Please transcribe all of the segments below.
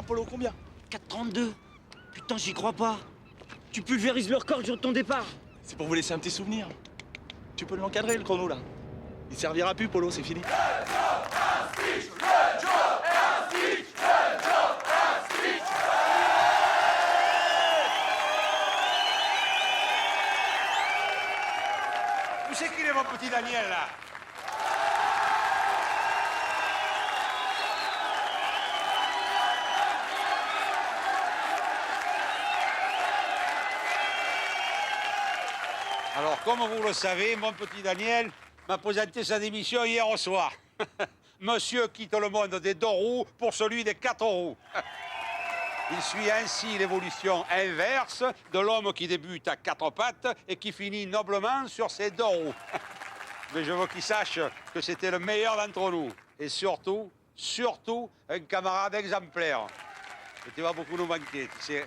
Polo, combien? 4,32. Putain, j'y crois pas. Tu pulvérises le record le jour de ton départ. C'est pour vous laisser un petit souvenir. Tu peux l'encadrer, le chrono, là. Il servira plus, Polo, c'est fini. Où c'est qu'il est, mon petit Daniel, là? Alors, comme vous le savez, mon petit Daniel m'a présenté sa démission hier au soir. Monsieur quitte le monde des 2 roues pour celui des 4 roues. Il suit ainsi l'évolution inverse de l'homme qui débute à 4 pattes et qui finit noblement sur ses 2 roues. Mais je veux qu'il sache que c'était le meilleur d'entre nous. Et surtout, un camarade exemplaire. Et tu vas beaucoup nous manquer, tu sais.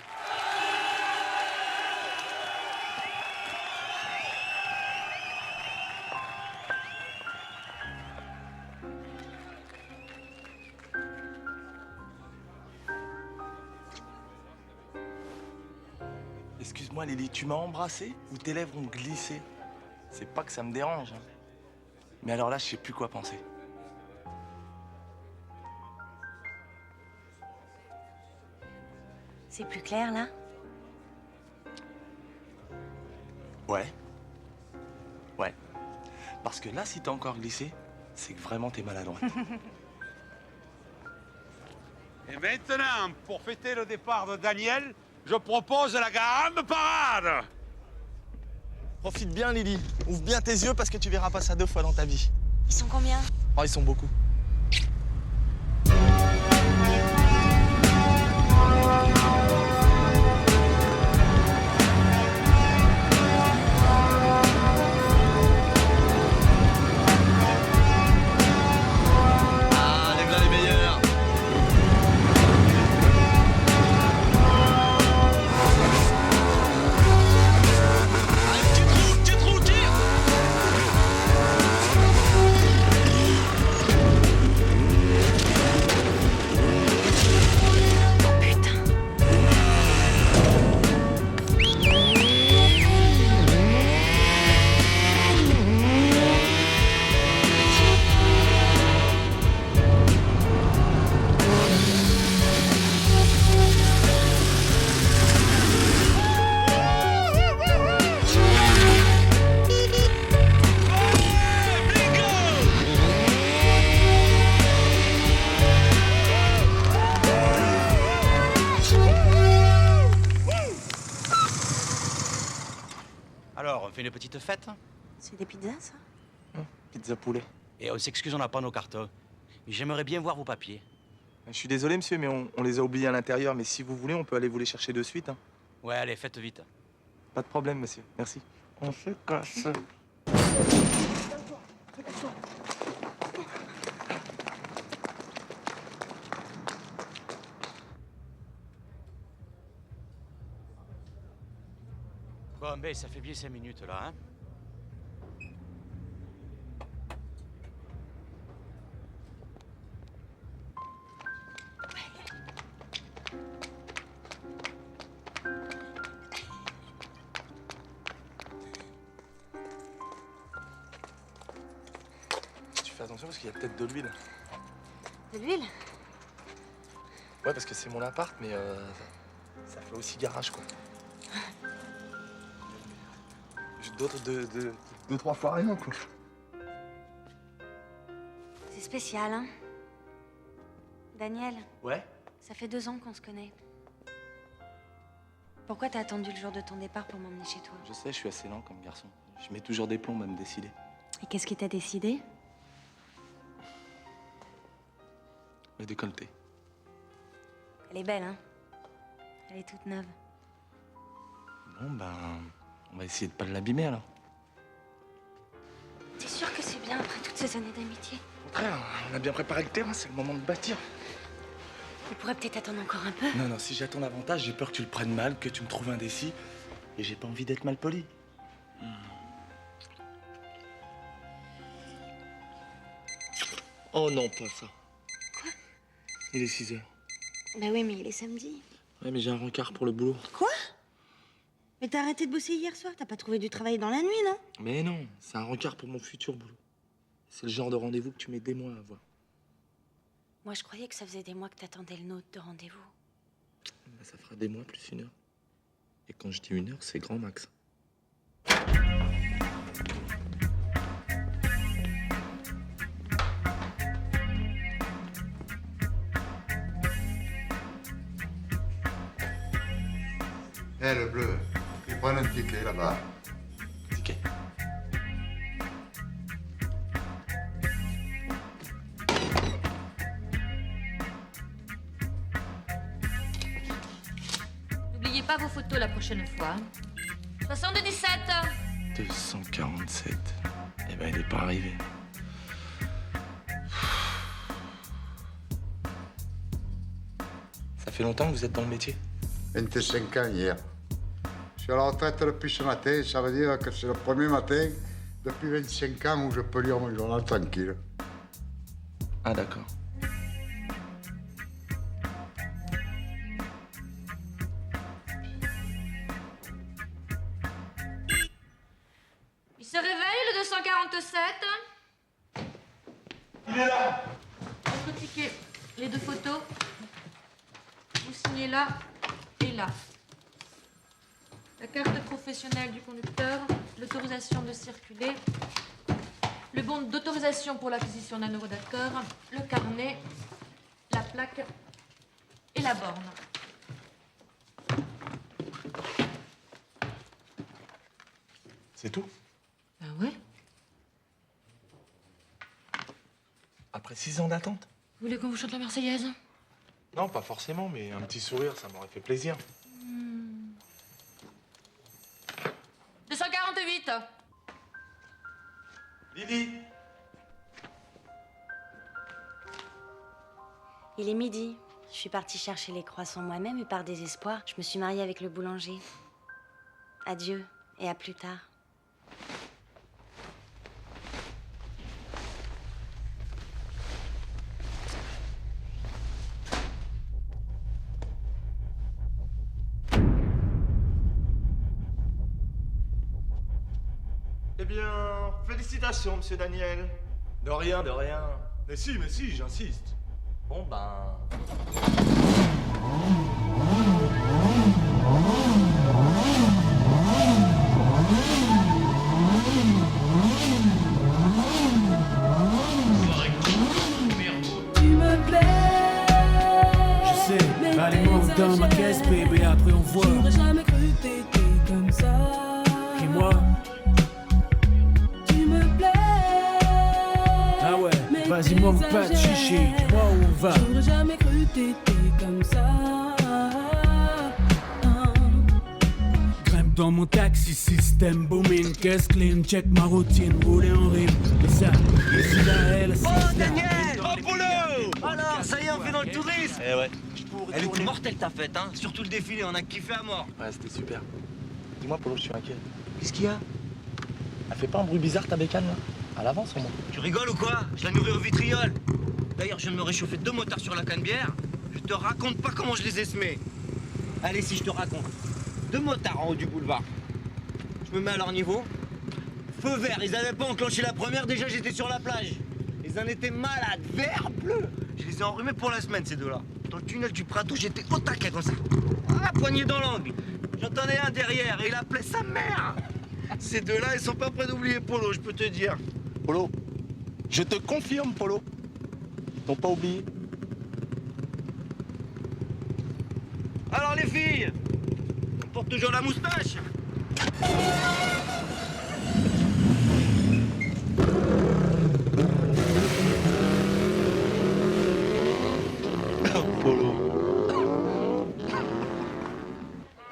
Excuse-moi, Lily, tu m'as embrassé ou tes lèvres ont glissé? C'est pas que ça me dérange, hein. Mais alors là, je sais plus quoi penser. C'est plus clair, là? Ouais. Ouais. Parce que là, si t'as encore glissé, c'est que vraiment t'es maladroite. Et maintenant, pour fêter le départ de Daniel, je propose la grande parade. Profite bien, Lily. Ouvre bien tes yeux parce que tu verras pas ça 2 fois dans ta vie. Ils sont combien? Oh, ils sont beaucoup. Alors, on fait une petite fête C'est des pizzas, ça? Pizza poulet. et on s'excuse, on n'a pas nos cartons. Mais j'aimerais bien voir vos papiers. Je suis désolé, monsieur, mais on les a oubliés à l'intérieur. Mais si vous voulez, on peut aller vous les chercher de suite, hein. Ouais, allez, faites vite. Pas de problème, monsieur. Merci. On se casse. Ben, ça fait bien 5 minutes, là, hein. Tu fais attention parce qu'il y a peut-être de l'huile. De l'huile? Ouais, parce que c'est mon appart, mais ça fait aussi garage, quoi. Juste deux, trois fois rien, quoi. C'est spécial, hein? Daniel, Ouais? ça fait 2 ans qu'on se connaît. Pourquoi t'as attendu le jour de ton départ pour m'emmener chez toi? Je sais, je suis assez lent comme garçon. Je mets toujours des plombs à me décider. Et qu'est-ce qui t'a décidé? Le décolleté. Elle est belle, hein? Elle est toute neuve. Bon, ben, on va essayer de pas l'abîmer, alors. T'es sûr que c'est bien après toutes ces années d'amitié? Au contraire, on a bien préparé le terrain, c'est le moment de bâtir. On pourrait peut-être attendre encore un peu. Non, non, si j'attends davantage, j'ai peur que tu le prennes mal, que tu me trouves indécis. Et j'ai pas envie d'être mal poli. Oh non, pas ça. Quoi? Il est 6 heures. Bah oui, mais il est samedi. Ouais, mais j'ai un rencard pour le boulot. Quoi? Mais t'as arrêté de bosser hier soir, t'as pas trouvé du travail dans la nuit, non? Mais non, c'est un rencard pour mon futur boulot. C'est le genre de rendez-vous que tu mets des mois à avoir. Moi, je croyais que ça faisait des mois que t'attendais le nôtre de rendez-vous. Bah, ça fera des mois plus 1 heure. Et quand je dis 1 heure, c'est grand max. Eh, le bleu, ils prennent un ticket là-bas. Ticket. N'oubliez pas vos photos la prochaine fois. 77. 247. Eh ben, il est pas arrivé. Ça fait longtemps que vous êtes dans le métier? 25 ans hier. Je suis à la retraite depuis ce matin, ça veut dire que c'est le premier matin depuis 25 ans où je peux lire mon journal tranquille. Ah, d'accord. Il se réveille, le 247. Il est là! Votre ticket, les 2 photos. Vous signez là et là. La carte professionnelle du conducteur, l'autorisation de circuler, le bon d'autorisation pour l'acquisition d'un eurodacteur, le carnet, la plaque et la borne. C'est tout? Ah ouais? Après 6 ans d'attente? Vous voulez qu'on vous chante la Marseillaise? Non, pas forcément, mais un petit sourire, ça m'aurait fait plaisir. 248. Lily! Il est midi. Je suis partie chercher les croissants moi-même et par désespoir, je me suis mariée avec le boulanger. Adieu et à plus tard. Eh bien, félicitations, monsieur Daniel. De rien, de rien. Mais si, j'insiste. Bon, ben... Tu me plais. Je sais, allez-moi dans ma caisse, bébé, après on voit. J'aurais jamais cru que t'étais comme ça. Et moi, Tu me plais. ah ouais, Mais vas-y, moi, vous pas de t'exagères. chichi, dis-moi où on va. J'aurais jamais cru que t'étais comme ça. Grimpe dans mon taxi, système booming, caisse clean, check ma routine, rouler en rime. Et ça, ici là, elle, Oh, c'est Daniel! Oh, boulot! Alors, ça y est, on fait dans le tourisme! Eh ouais. Elle était mortelle ta fête, hein? Surtout le défilé, on a kiffé à mort. Ouais, c'était super. Dis-moi, Polo, je suis inquiet. Qu'est-ce qu'il y a? Elle fait pas un bruit bizarre, ta bécane, là? À l'avance, au moins. Tu rigoles ou quoi? Je la nourris au vitriol. D'ailleurs, je viens de me réchauffer 2 motards sur la canne-bière. Je te raconte pas comment je les ai semés. Allez, si je te raconte. 2 motards en haut du boulevard. Je me mets à leur niveau. Feu vert, ils avaient pas enclenché la première, déjà j'étais sur la plage. Ils en étaient malades, vert, bleu. Je les ai enrhumés pour la semaine, ces deux-là. Dans le tunnel du Prato, j'étais au taquet comme ça. Ah, poignée dans l'angle. J'entendais un derrière et il appelait sa mère. Ces deux-là, ils sont pas prêts d'oublier Polo, je peux te dire. Polo, je te confirme, Polo. Ils t'ont pas oublié. Alors les filles, on porte toujours la moustache. Polo.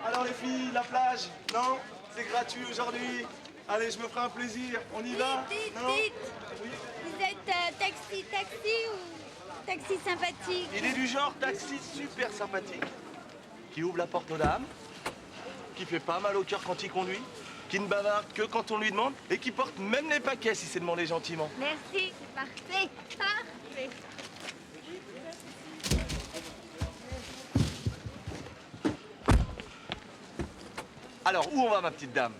Alors les filles, la plage, non? C'est gratuit aujourd'hui. Allez, je me ferai un plaisir. On y va? Dites, Non? dites. Oui. Vous êtes taxi ou taxi sympathique? Il est du genre taxi super sympathique, qui ouvre la porte aux dames, qui fait pas mal au cœur quand il conduit, qui ne bavarde que quand on lui demande et qui porte même les paquets si c'est demandé gentiment. Merci, c'est parfait. Parfait. Alors, où on va, ma petite dame?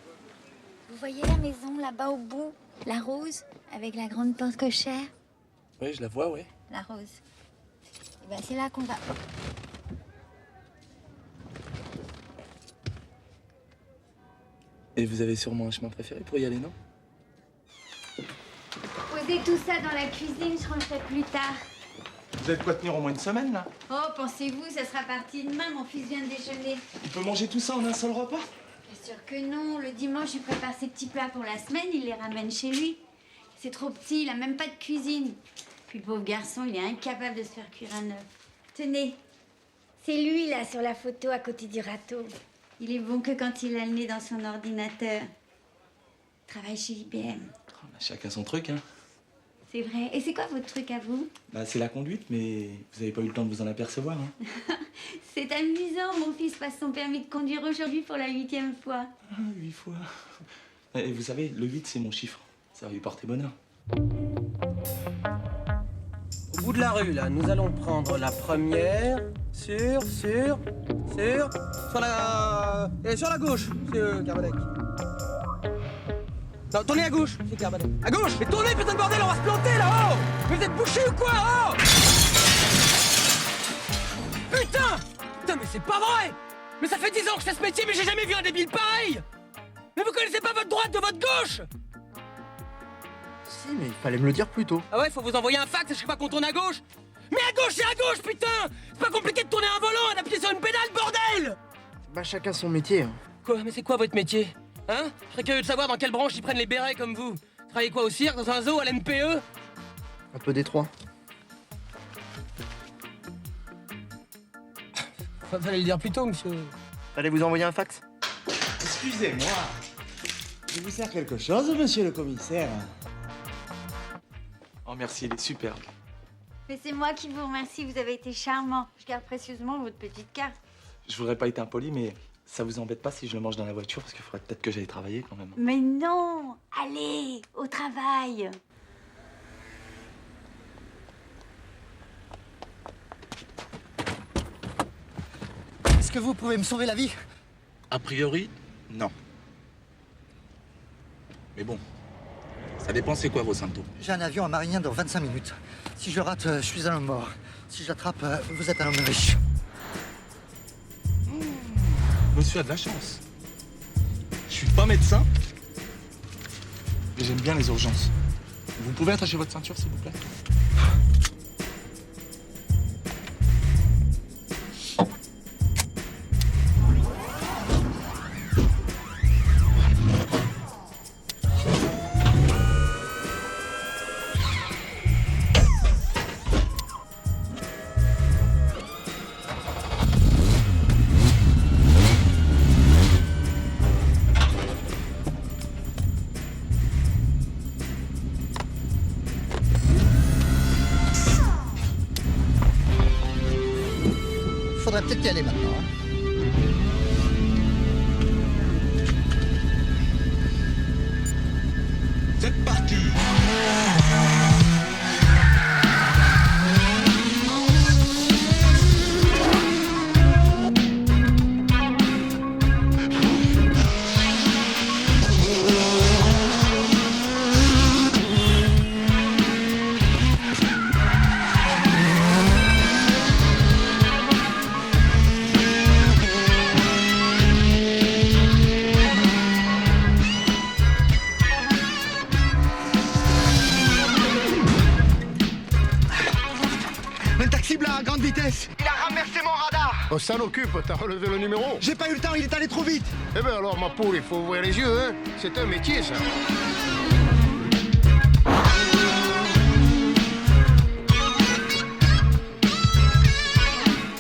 Vous voyez la maison là-bas au bout? La rose, avec la grande porte cochère? Oui, je la vois, oui. La rose. Eh ben, c'est là qu'on va. Et vous avez sûrement un chemin préféré pour y aller, non? Posez tout ça dans la cuisine, je rentrerai plus tard. Vous avez de quoi tenir au moins une semaine, là? Oh, pensez-vous, ça sera parti demain, mon fils vient de déjeuner. Il peut manger tout ça en un seul repas? Bien sûr que non, le dimanche, il prépare ses petits plats pour la semaine, il les ramène chez lui. C'est trop petit, il a même pas de cuisine. Puis le pauvre garçon, il est incapable de se faire cuire un œuf. Tenez, c'est lui, là, sur la photo, à côté du râteau. Il est bon que quand il a le nez dans son ordinateur. Il travaille chez IBM. Oh, bah, chacun son truc, hein. C'est vrai. Et c'est quoi votre truc à vous? Bah, c'est la conduite, mais vous avez pas eu le temps de vous en apercevoir, hein. C'est amusant, mon fils passe son permis de conduire aujourd'hui pour la 8e fois. Ah, 8 fois. Et vous savez, le 8, c'est mon chiffre. Ça va lui porter bonheur. Au bout de la rue, là, nous allons prendre la première sur la gauche, c'est Carbonec. Non, tournez à gauche, c'est Carbonec. À gauche! Mais tournez, putain de bordel, on va se planter, là-haut! Mais vous êtes bouchés ou quoi, oh? Putain! Putain, mais c'est pas vrai! Mais ça fait 10 ans que je fais ce métier, mais j'ai jamais vu un débile pareil! Mais vous connaissez pas votre droite de votre gauche! Si, mais il fallait me le dire plus tôt. Ah ouais, faut vous envoyer un fax à chaque fois qu'on tourne à gauche. Mais à gauche, c'est à gauche, putain! C'est pas compliqué de tourner un volant et d'appuyer sur une pédale, bordel! Bah, chacun son métier. Hein. Quoi? Mais c'est quoi votre métier? Hein? Je serais curieux de savoir dans quelle branche ils prennent les bérets comme vous. Travaillez quoi, au cirque, dans un zoo, à l'NPE? Un peu détroit. Fallait le dire plus tôt, monsieur. Allez vous envoyer un fax. Excusez-moi. Je vous sers quelque chose, monsieur le commissaire? Oh, merci, il est superbe. Mais c'est moi qui vous remercie, vous avez été charmant. Je garde précieusement votre petite carte. Je voudrais pas être impoli, mais ça vous embête pas si je le mange dans la voiture? Parce qu'il faudrait peut-être que j'aille travailler quand même. Mais non! Allez, au travail! Est-ce que vous pouvez me sauver la vie? A priori, non. Mais bon, ça dépend c'est quoi vos symptômes. J'ai un avion à Marignan dans 25 minutes. Si je rate, je suis un homme mort. Si je l'attrape, vous êtes un homme riche. Monsieur a de la chance. Je suis pas médecin, mais j'aime bien les urgences. Vous pouvez attacher votre ceinture, s'il vous plaît? Faudrait peut-être y aller maintenant. Hein. vitesse. Il a renversé mon radar. On s'en occupe, t'as relevé le numéro. J'ai pas eu le temps, il est allé trop vite. Eh ben alors, ma poule, il faut ouvrir les yeux, hein. C'est un métier, ça.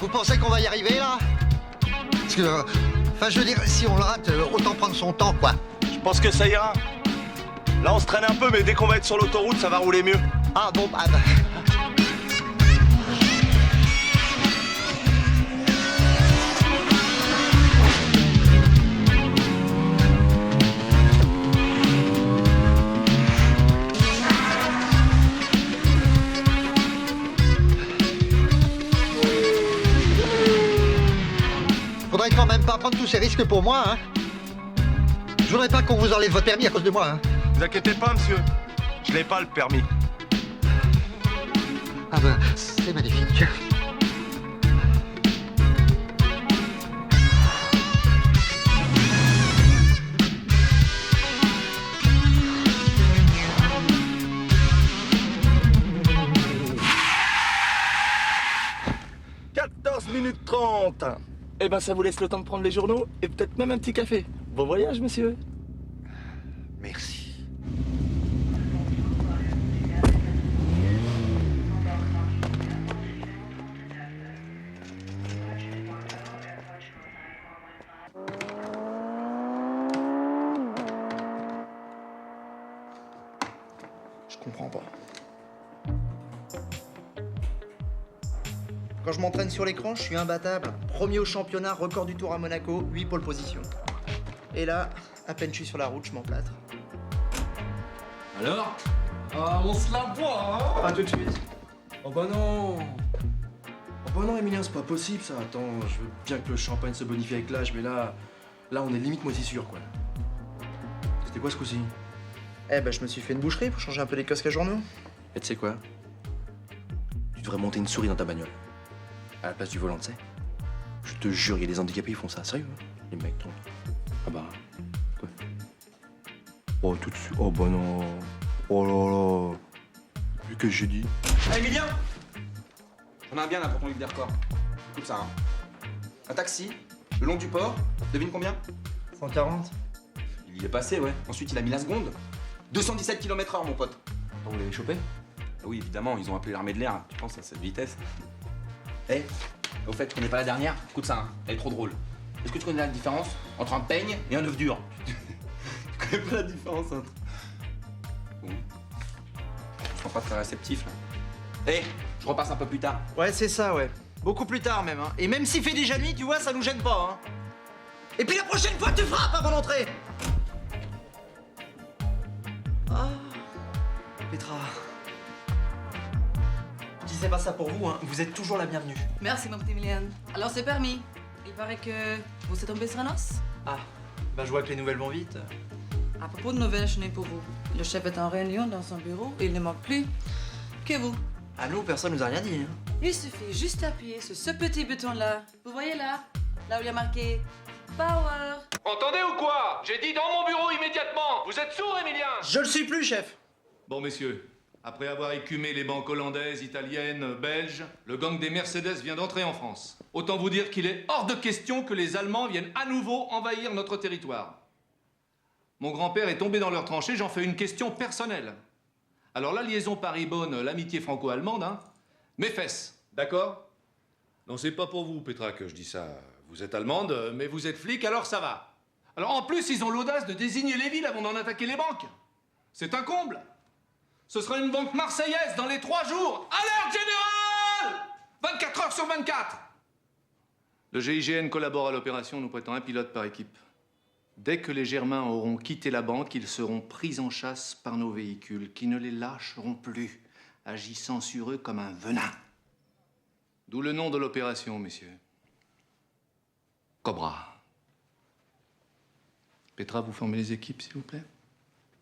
Vous pensez qu'on va y arriver, là? Parce que, enfin, je veux dire, si on le rate, autant prendre son temps, quoi. Je pense que ça ira. Là, on se traîne un peu, mais dès qu'on va être sur l'autoroute, ça va rouler mieux. Ah bon, bah... Faudrait quand même pas prendre tous ces risques pour moi, hein. Je voudrais pas qu'on vous enlève votre permis à cause de moi, hein. Vous inquiétez pas, monsieur. Je n'ai pas le permis. Ah ben, c'est magnifique. « 14 minutes 30. Eh ben, ça vous laisse le temps de prendre les journaux et peut-être même un petit café. Bon voyage, monsieur. Merci. Je comprends pas. Quand je m'entraîne sur l'écran, je suis imbattable. Premier au championnat, record du tour à Monaco, 8 pole position. Et là, à peine je suis sur la route, je m'emplâtre. Alors on se la voit, hein? Pas tout de suite. Oh bah non. Oh bah non, Emilien, c'est pas possible ça. Attends, je veux bien que le champagne se bonifie avec l'âge, mais là, on est limite moitié sûr, quoi. C'était quoi ce coup-ci? Eh ben, je me suis fait une boucherie pour changer un peu les casques à journaux. Et tu sais quoi? Tu devrais monter une souris dans ta bagnole. À la place du volant, tu sais. Je te jure, il y a des handicapés qui font ça. Sérieux, hein? Les mecs, donc. Ah bah. Quoi? Oh, tout de suite. Oh bah non. Oh là là. Vu que j'ai dit. Ah, Emilien! J'en ai un bien là pour ton livre des records. Écoute ça, hein. Un taxi, le long du port, devine combien? 140. Il y est passé, ouais. Ensuite, il a mis la seconde. 217 km/h, mon pote. Vous l'avez chopé? Ah oui, évidemment, ils ont appelé l'armée de l'air. Tu penses à cette vitesse? Eh, au fait, tu connais pas la dernière? Écoute ça, hein. Elle est trop drôle. Est-ce que tu connais la différence entre un peigne et un œuf dur? Tu connais pas la différence entre... Bon. Je sens pas très réceptif, là. Eh, je repasse un peu plus tard. Ouais, c'est ça, ouais. Beaucoup plus tard, même, hein. Et même s'il fait déjà nuit, tu vois, ça nous gêne pas, hein. Et puis la prochaine fois, tu frappes avant d'entrer! Ah, Petra. Je disais pas ça pour vous, hein. Vous êtes toujours la bienvenue. Merci, mon petit Emilien. Alors, c'est permis. Il paraît que vous êtes tombé sur un os. Ah, bah je vois que les nouvelles vont vite. À propos de nouvelles, je n'ai pour vous. Le chef est en réunion dans son bureau et il ne manque plus que vous. À nous, personne nous a rien dit, hein. Il suffit juste d'appuyer sur ce petit bouton-là. Vous voyez là? Là où il y a marqué Power. Entendez ou quoi? J'ai dit dans mon bureau immédiatement. Vous êtes sourd, Emilien? Je le suis plus, chef. Bon, messieurs, après avoir écumé les banques hollandaises, italiennes, belges, le gang des Mercedes vient d'entrer en France. Autant vous dire qu'il est hors de question que les Allemands viennent à nouveau envahir notre territoire. Mon grand-père est tombé dans leur tranchée, j'en fais une question personnelle. Alors la liaison Paris-Beaune, l'amitié franco-allemande, hein, mes fesses, d'accord? Non, c'est pas pour vous, Petra, que je dis ça. Vous êtes allemande, mais vous êtes flic, alors ça va. Alors en plus, ils ont l'audace de désigner les villes avant d'en attaquer les banques. C'est un comble. Ce sera une banque marseillaise dans les 3 jours. Alerte générale! 24 heures sur 24. Le GIGN collabore à l'opération, nous prêtant un pilote par équipe. Dès que les Germains auront quitté la banque, ils seront pris en chasse par nos véhicules, qui ne les lâcheront plus, agissant sur eux comme un venin. D'où le nom de l'opération, messieurs. Cobra. Petra, vous formez les équipes, s'il vous plaît?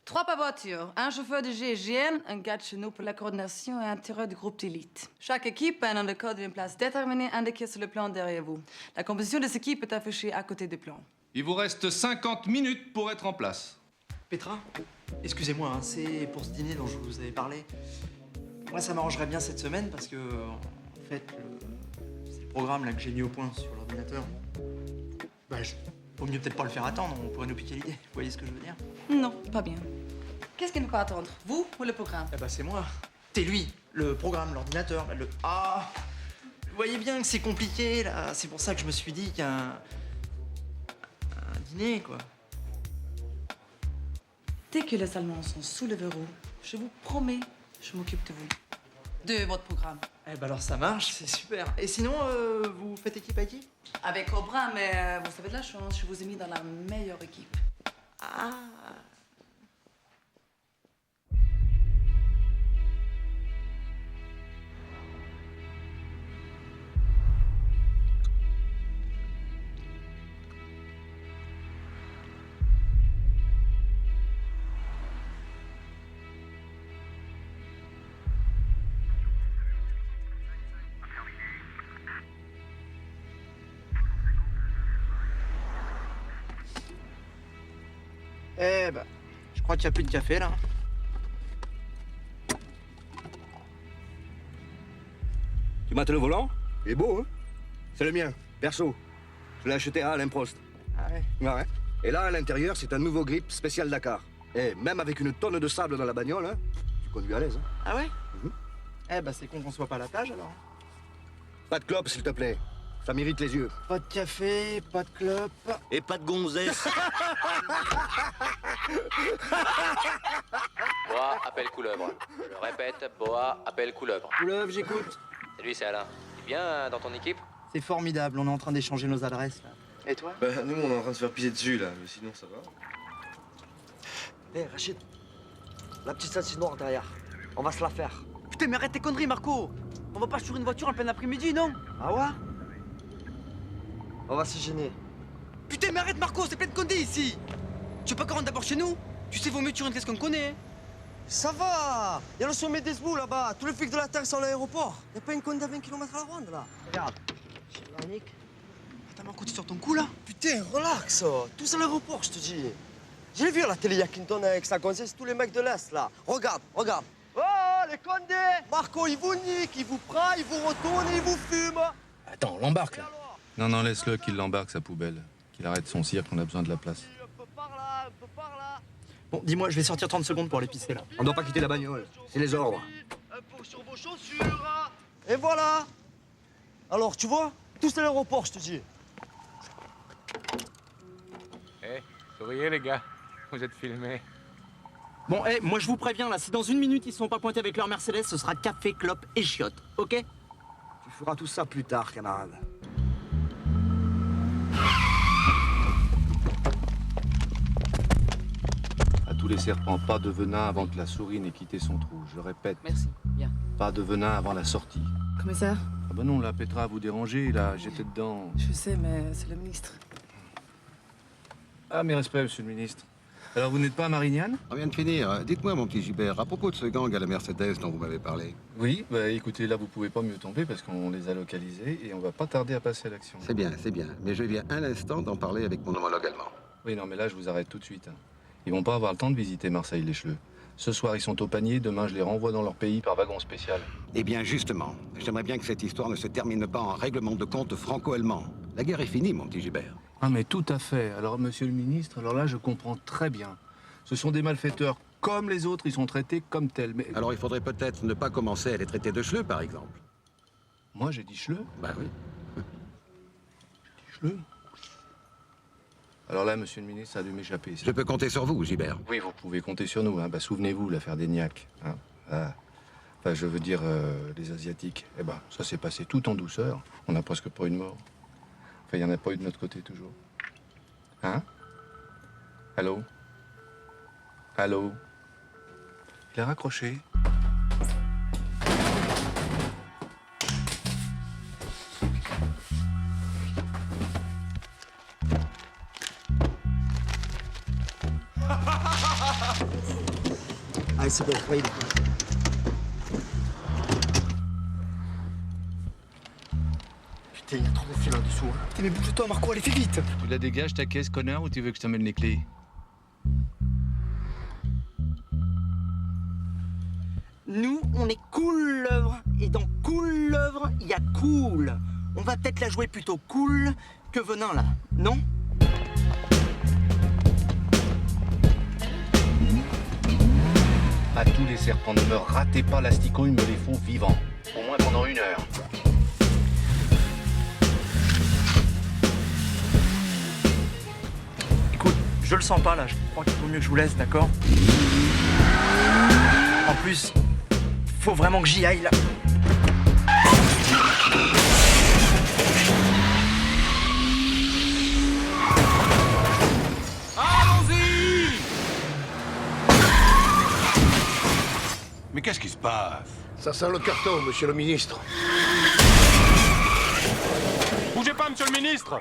3 par voiture, un chauffeur de GIGN, un gars de chez nous pour la coordination et un tireur du groupe d'élite. Chaque équipe a un nom de code et une place déterminée indiquée sur le plan derrière vous. La composition de cette équipe est affichée à côté du plan. Il vous reste 50 minutes pour être en place. Petra, excusez-moi, hein, c'est pour ce dîner dont je vous avais parlé. Moi, ça m'arrangerait bien cette semaine parce que, en fait, programme là que j'ai mis au point sur l'ordinateur. Bah, vaut mieux peut-être pas le faire attendre, on pourrait nous piquer l'idée. Vous voyez ce que je veux dire? Non, pas bien. Qu'est-ce qu'il ne peut pas attendre? Vous ou le programme? Eh bah, c'est moi. C'est lui, le programme, l'ordinateur, là, le... Ah! Vous voyez bien que c'est compliqué, là. C'est pour ça que je me suis dit qu'un dîner, quoi. Dès que les Allemands sont sous le verrou, je vous promets, je m'occupe de vous. De votre programme. Eh ben alors ça marche, c'est super. Et sinon, vous faites équipe à équipe? Avec Cobra, mais vous avez de la chance, je vous ai mis dans la meilleure équipe. Ah! Eh ben, je crois qu'il n'y a plus de café, là. Tu mates le volant? Il est beau, hein? C'est le mien, perso. Je l'ai acheté à Alain Prost. Ah ouais? Ouais. Et là, à l'intérieur, c'est un nouveau grip spécial Dakar. Et même avec une tonne de sable dans la bagnole, hein, tu conduis à l'aise. Hein? Ah ouais? Eh ben, c'est con qu'on soit pas à la plage, alors. Pas de clope, s'il te plaît. Ça m'irrite les yeux. Pas de café, pas de clope. Et pas de gonzesse. Boa appelle couleuvre. Je répète, Boa appelle couleuvre. Couleuvre, j'écoute. Salut, c'est Alain. Tu es bien dans ton équipe? C'est formidable, on est en train d'échanger nos adresses, là. Et toi? Bah, nous, on est en train de se faire pisser dessus, là. Mais sinon, ça va. Hé, Rachid, la petite salsine noire derrière, on va se la faire. Putain, mais arrête tes conneries, Marco. On va pas sur une voiture en plein après-midi, non? Ah ouais? On va s'y gêner. Putain, mais arrête, Marco, c'est plein de condés ici. Tu veux pas qu'on rentre d'abord chez nous? Tu sais, vaut mieux tu rentres qu'est-ce qu'on connaît. Ça va! Il y a le sommet des Zbou là-bas. Tous les flics de la Terre sont à l'aéroport. Y a pas une conne à 20 km à la ronde là. Regarde. Yannick. Attends, Marco, tu sur ton coup là? Putain, relax. Tous à l'aéroport, je te dis. J'ai vu à la télé, il y a Clinton avec sa gonzesse, tous les mecs de l'Est là. Regarde, regarde. Oh, les condés! Marco, il vous nique, il vous prend, il vous retourne et il vous fume. Attends, on l'embarque là. Non, non, laisse-le qu'il l'embarque sa poubelle. Qu'il arrête son cirque, on a besoin de la place. Bon, dis-moi, je vais sortir 30 secondes pour aller pisser, là. On doit pas quitter la bagnole. C'est les ordres. Sur vos chaussures. Et voilà. Alors, tu vois, tous à l'aéroport, je te dis. Eh, souriez les gars, vous êtes filmés. Bon, moi je vous préviens là, si dans une minute ils sont pas pointés avec leur Mercedes, ce sera café, clope et chiottes, ok? Tu feras tout ça plus tard, camarade. À tous les serpents, pas de venin avant que la souris n'ait quitté son trou. Je répète. Merci, bien. Pas de venin avant la sortie. Commissaire? Ah ben non, là, Petra, vous dérangez, là, j'étais dedans. Je sais, mais c'est le ministre. Ah, mes respects, monsieur le ministre. Alors, vous n'êtes pas à Marignane? On vient de finir. Dites-moi, mon petit Gilbert, à propos de ce gang à la Mercedes dont vous m'avez parlé. Oui, bah écoutez, là, vous pouvez pas mieux tomber parce qu'on les a localisés et on va pas tarder à passer à l'action. C'est bien, c'est bien. Mais je viens à l'instant d'en parler avec mon homologue allemand. Oui, non, mais là, je vous arrête tout de suite. Ils vont pas avoir le temps de visiter Marseille-les-Cheleux. Ce soir, ils sont au panier. Demain, je les renvoie dans leur pays par wagon spécial. Eh bien, justement, j'aimerais bien que cette histoire ne se termine pas en règlement de compte franco-allemand. La guerre est finie, mon petit Gilbert. Ah, mais tout à fait. Alors, monsieur le ministre, alors là, je comprends très bien. Ce sont des malfaiteurs comme les autres, ils sont traités comme tels, mais... Alors, il faudrait peut-être ne pas commencer à les traiter de chleux, par exemple. Moi, j'ai dit chleux? Bah oui. Chleux? Alors là, monsieur le ministre, ça a dû m'échapper. Je peux compter sur vous, Gilbert. Oui, vous pouvez compter sur nous. Hein. Bah, souvenez-vous, l'affaire d'Eniac. Hein. Ah. Enfin, je veux dire, les Asiatiques. Eh ben, ça s'est passé tout en douceur. On n'a presque pas eu de mort. Enfin, il n'y en a pas eu de notre côté, toujours. Hein? Allô? Allô? Il a raccroché. Allez, c'est bon, oui. Putain, il y a trop de fil là-dessous. Hein. Putain, mais bouge-toi, Marco, allez, fais vite. Tu la dégages, ta caisse, connard, ou tu veux que je t'emmène les clés? Nous, on est couleuvre. Et dans couleuvre, il y a cool. on va peut-être la jouer plutôt cool que venin, là, non? À tous les serpents, ne me ratez pas l'asticot, ils me les font vivants. Au moins pendant 1 heure. Écoute, je le sens pas là, je crois qu'il vaut mieux que je vous laisse, d'accord? En plus, faut vraiment que j'y aille là. Allons-y! Mais qu'est-ce qui se passe? Ça sent le carton, monsieur le ministre. Bougez pas, monsieur le ministre!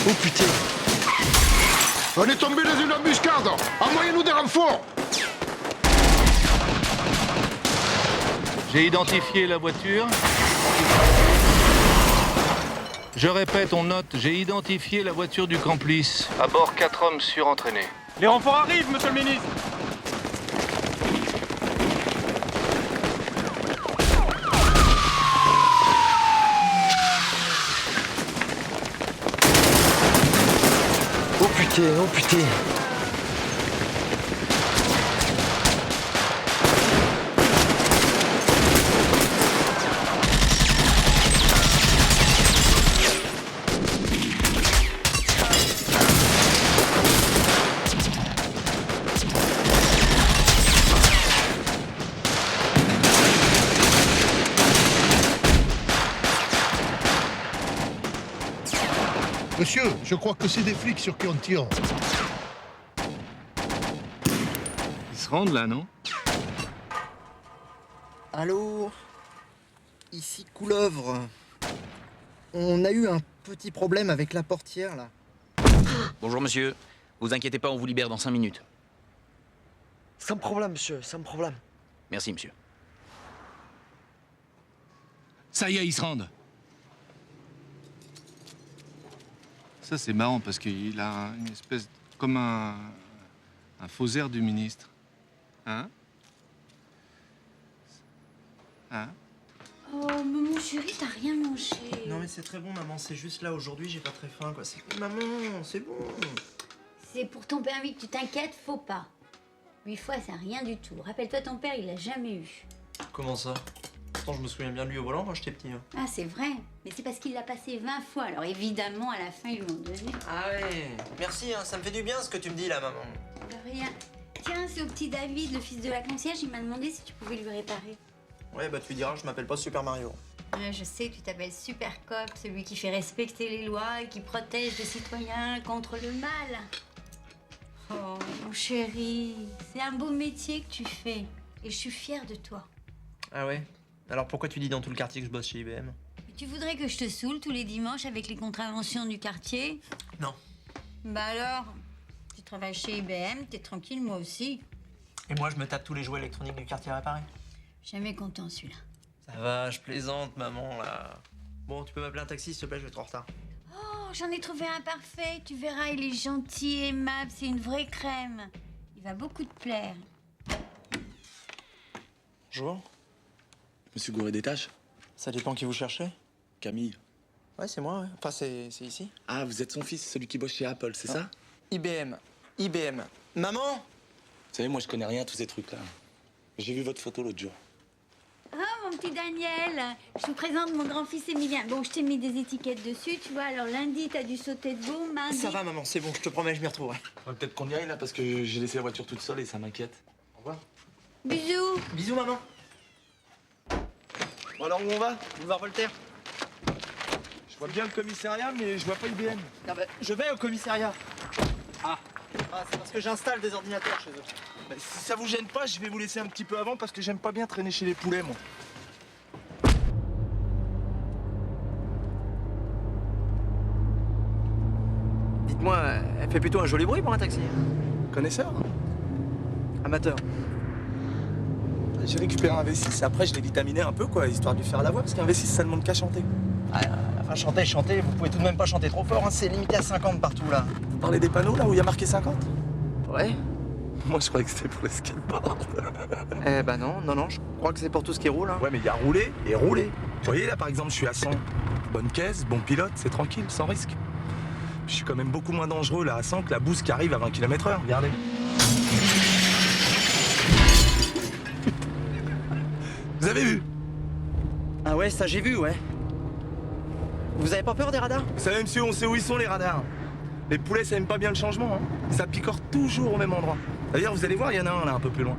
Oh putain! On est tombé dans une embuscade! Envoyez-nous des renforts! J'ai identifié la voiture. Je répète, on note, j'ai identifié la voiture du complice. À bord, 4 hommes surentraînés. Les renforts arrivent, monsieur le ministre! Oh putain, oh putain. Monsieur, je crois que c'est des flics sur qui on tire. Ils se rendent là, non? Allô? Ici Couleuvre. On a eu un petit problème avec la portière, là. Bonjour monsieur, vous inquiétez pas, on vous libère dans 5 minutes. Sans problème, monsieur, sans problème. Merci monsieur. Ça y est, ils se rendent. Ça, c'est marrant parce qu'il a une espèce... comme un faux air du ministre. Hein? Hein? Oh, maman chérie, t'as rien mangé. Non mais c'est très bon, maman, c'est juste là, aujourd'hui, j'ai pas très faim, quoi. Maman, c'est bon. C'est pour ton père, oui, que tu t'inquiètes, faut pas. 8 fois, c'est rien du tout. Rappelle-toi, ton père, il l'a jamais eu. Comment ça? Pourtant, je me souviens bien de lui au volant quand j'étais petit. Hein. Ah, c'est vrai. Mais c'est parce qu'il l'a passé 20 fois. Alors évidemment, à la fin, ils lui ont donné. Ah ouais. Merci, hein, ça me fait du bien ce que tu me dis là, maman. De rien. Tiens, c'est au petit David, le fils de la concierge, il m'a demandé si tu pouvais lui réparer. Ouais, bah tu lui diras, je m'appelle pas Super Mario. Ouais, je sais, tu t'appelles Super Cop, celui qui fait respecter les lois et qui protège les citoyens contre le mal. Oh, mon chéri, c'est un beau métier que tu fais. Et je suis fière de toi. Ah ouais? Alors pourquoi tu dis dans tout le quartier que je bosse chez IBM? Tu voudrais que je te saoule tous les dimanches avec les contraventions du quartier? Non. Bah alors, tu travailles chez IBM, t'es tranquille, moi aussi. Et moi, je me tape tous les jouets électroniques du quartier réparés. Jamais content celui-là. Ça va, je plaisante, maman, là. Bon, tu peux m'appeler un taxi, s'il te plaît, je vais être en retard. Oh, j'en ai trouvé un parfait. Tu verras, il est gentil, aimable, c'est une vraie crème. Il va beaucoup te plaire. Bonjour. Monsieur Gouré des tâches? Ça dépend qui vous cherchez. Camille. Ouais, c'est moi, ouais. Enfin, c'est ici. Ah, vous êtes son fils, celui qui bosse chez Apple, c'est ça? IBM. IBM. Maman? Vous savez, moi, je connais rien à tous ces trucs-là. J'ai vu votre photo l'autre jour. Oh, mon petit Daniel, je vous présente mon grand-fils Emilien. Bon, je t'ai mis des étiquettes dessus, tu vois. Alors, lundi, t'as dû sauter debout, mardi... Ça va, maman, c'est bon, je te promets, je m'y retrouverai. Peut-être qu'on y aille, là, parce que j'ai laissé la voiture toute seule et ça m'inquiète. Au revoir. Bisous. Bisous, maman. Bon alors, où on va? Boulevard Voltaire. Je vois bien le commissariat, mais je vois pas IBM. Non, bah, je vais au commissariat. Ah, c'est parce que j'installe des ordinateurs chez eux. Bah, si ça vous gêne pas, je vais vous laisser un petit peu avant parce que j'aime pas bien traîner chez les poulets, moi. Dites-moi, elle fait plutôt un joli bruit pour un taxi. Connaisseur? Amateur. J'ai récupéré un V6 et après je l'ai vitaminé un peu, quoi, histoire de lui faire la voix, parce qu'un V6 ça demande qu'à chanter. Enfin, chanter, vous pouvez tout de même pas chanter trop fort, hein, c'est limité à 50 partout là. Vous parlez des panneaux là où il y a marqué 50? Oh, Ouais. Moi, je croyais que c'était pour les skateboards. Eh ben non, je crois que c'est pour tout ce qui roule. Hein. Ouais, mais il y a roulé et roulé. Vous voyez, là, par exemple, je suis à 100. Bonne caisse, bon pilote, c'est tranquille, sans risque. Je suis quand même beaucoup moins dangereux, là, à 100, que la bouse qui arrive à 20 km/h, regardez. Vous avez vu? Ah ouais, ça j'ai vu, ouais. Vous avez pas peur des radars? Vous savez, monsieur, on sait où ils sont, les radars. Les poulets, ça aime pas bien le changement, hein. Ça picore toujours au même endroit. D'ailleurs, vous allez voir, il y en a un, là, un peu plus loin.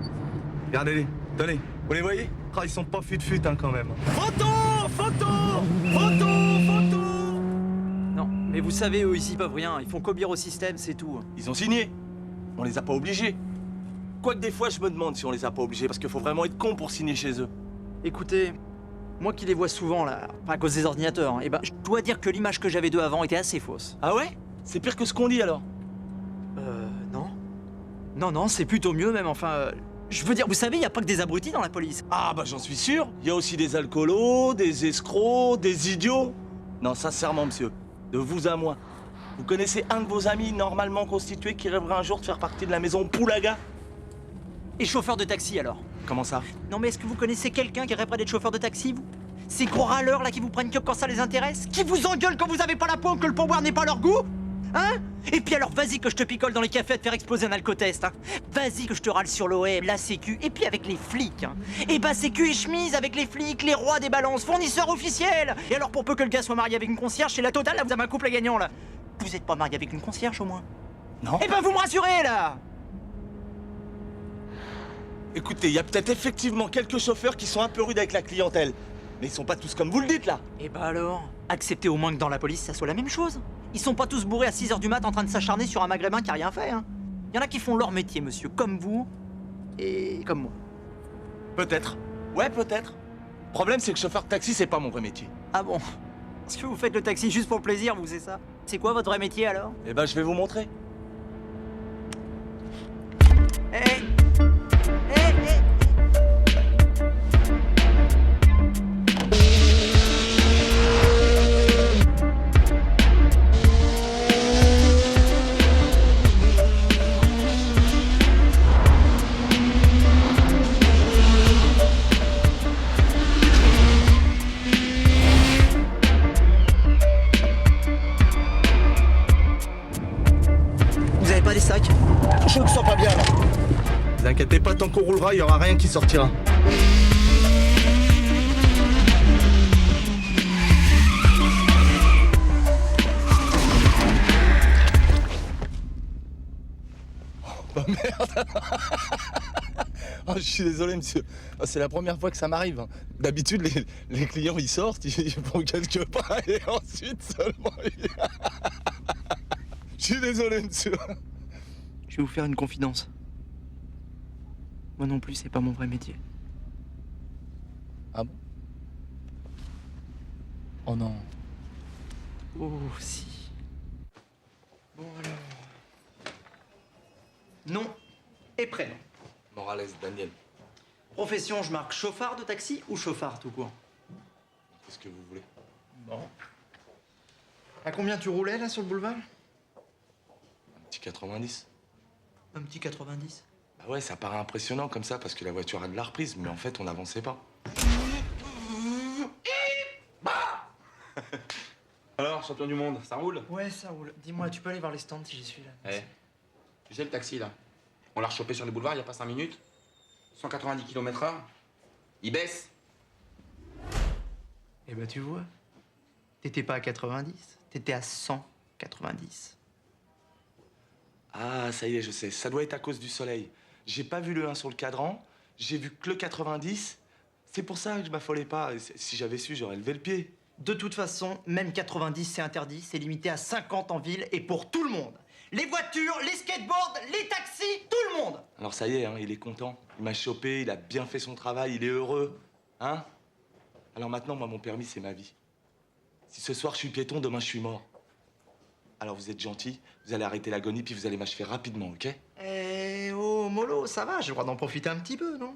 Regardez-les, tenez, vous les voyez? Oh, ils sont pas fut-fut, hein, quand même. Photo! Non, mais vous savez, eux, ils y peuvent rien. Ils font qu'obéir au système, c'est tout. Ils ont signé. On les a pas obligés. Quoique des fois, je me demande si on les a pas obligés, parce qu'il faut vraiment être con pour signer chez eux. Écoutez, moi qui les vois souvent, là, pas à cause des ordinateurs, eh ben, je dois dire que l'image que j'avais d'eux avant était assez fausse. Ah ouais? C'est pire que ce qu'on dit, alors? Non. Non, c'est plutôt mieux, même, enfin... je veux dire, vous savez, il n'y a pas que des abrutis dans la police. Ah bah j'en suis sûr. Il y a aussi des alcoolos, des escrocs, des idiots. Non, sincèrement, monsieur, de vous à moi, vous connaissez un de vos amis normalement constitué qui rêverait un jour de faire partie de la maison Poulaga? Et chauffeur de taxi, alors? Comment ça? Non, mais est-ce que vous connaissez quelqu'un qui rêverait d'être chauffeur de taxi, vous? Ces gros râleurs, là, qui vous prennent que quand ça les intéresse? Qui vous engueulent quand vous avez pas la peau, que le pourboire n'est pas leur goût? Hein? Et puis alors, vas-y que je te picole dans les cafés à te faire exploser un alcotest, hein. Vas-y que je te râle sur l'OM, la sécu, et puis avec les flics, hein. Et bah sécu et chemise avec les flics, les rois des balances, fournisseurs officiels. Et alors pour peu que le gars soit marié avec une concierge, c'est la totale, là, vous avez un couple gagnant, là. Vous êtes pas marié avec une concierge, au moins? Non. Eh ben vous me rassurez, là. Écoutez, il y a peut-être effectivement quelques chauffeurs qui sont un peu rudes avec la clientèle. Mais ils sont pas tous comme vous le dites, là. Et bah alors, acceptez au moins que dans la police, ça soit la même chose. Ils sont pas tous bourrés à 6h du mat en train de s'acharner sur un maghrébin qui a rien fait, hein. Y en a qui font leur métier, monsieur, comme vous et comme moi. Peut-être. Ouais, peut-être. Le problème, c'est que chauffeur de taxi, c'est pas mon vrai métier. Ah bon? Est-ce que vous faites le taxi juste pour le plaisir, vous, c'est ça? C'est quoi votre vrai métier, alors? Eh ben, je vais vous montrer. Vous avez pas des sacs? Je me sens pas bien, là. Ne vous inquiétez pas, tant qu'on roulera, il y aura rien qui sortira. Oh merde. Oh, je suis désolé, monsieur. Oh, c'est la première fois que ça m'arrive, hein. D'habitude, les clients, ils sortent, ils font quelques pas et ensuite seulement... Je suis désolé, monsieur. Je vais vous faire une confidence. Moi non plus, c'est pas mon vrai métier. Ah bon? Oh non. Oh si. Bon alors... Nom et prénom. Morales Daniel. Profession, je marque chauffard de taxi ou chauffard tout court? Qu'est-ce que vous voulez? Bon. À combien tu roulais là sur le boulevard? Un petit 90. Un petit 90? Bah ouais, ça paraît impressionnant comme ça parce que la voiture a de la reprise, mais en fait, on n'avançait pas. Alors, champion du monde, ça roule? Ouais, ça roule. Dis-moi, tu peux aller voir les stands si j'y suis là? Eh, tu sais le taxi là? On l'a rechopé sur les boulevards il y a pas 5 minutes. 190 km/h. Il baisse. Eh ben tu vois, t'étais pas à 90, t'étais à 190. Ah, ça y est, je sais. Ça doit être à cause du soleil. J'ai pas vu le 1 sur le cadran, j'ai vu que le 90. C'est pour ça que je m'affolais pas. Si j'avais su, j'aurais levé le pied. De toute façon, même 90, c'est interdit. C'est limité à 50 en ville et pour tout le monde. Les voitures, les skateboards, les taxis, tout le monde. Alors ça y est, hein, il est content. Il m'a chopé, il a bien fait son travail, il est heureux. Hein? Alors maintenant, moi, mon permis, c'est ma vie. Si ce soir, je suis piéton, demain, je suis mort. Alors vous êtes gentil, vous allez arrêter l'agonie, puis vous allez m'achever rapidement, ok? Eh oh, mollo, ça va, j'ai le droit d'en profiter un petit peu, non?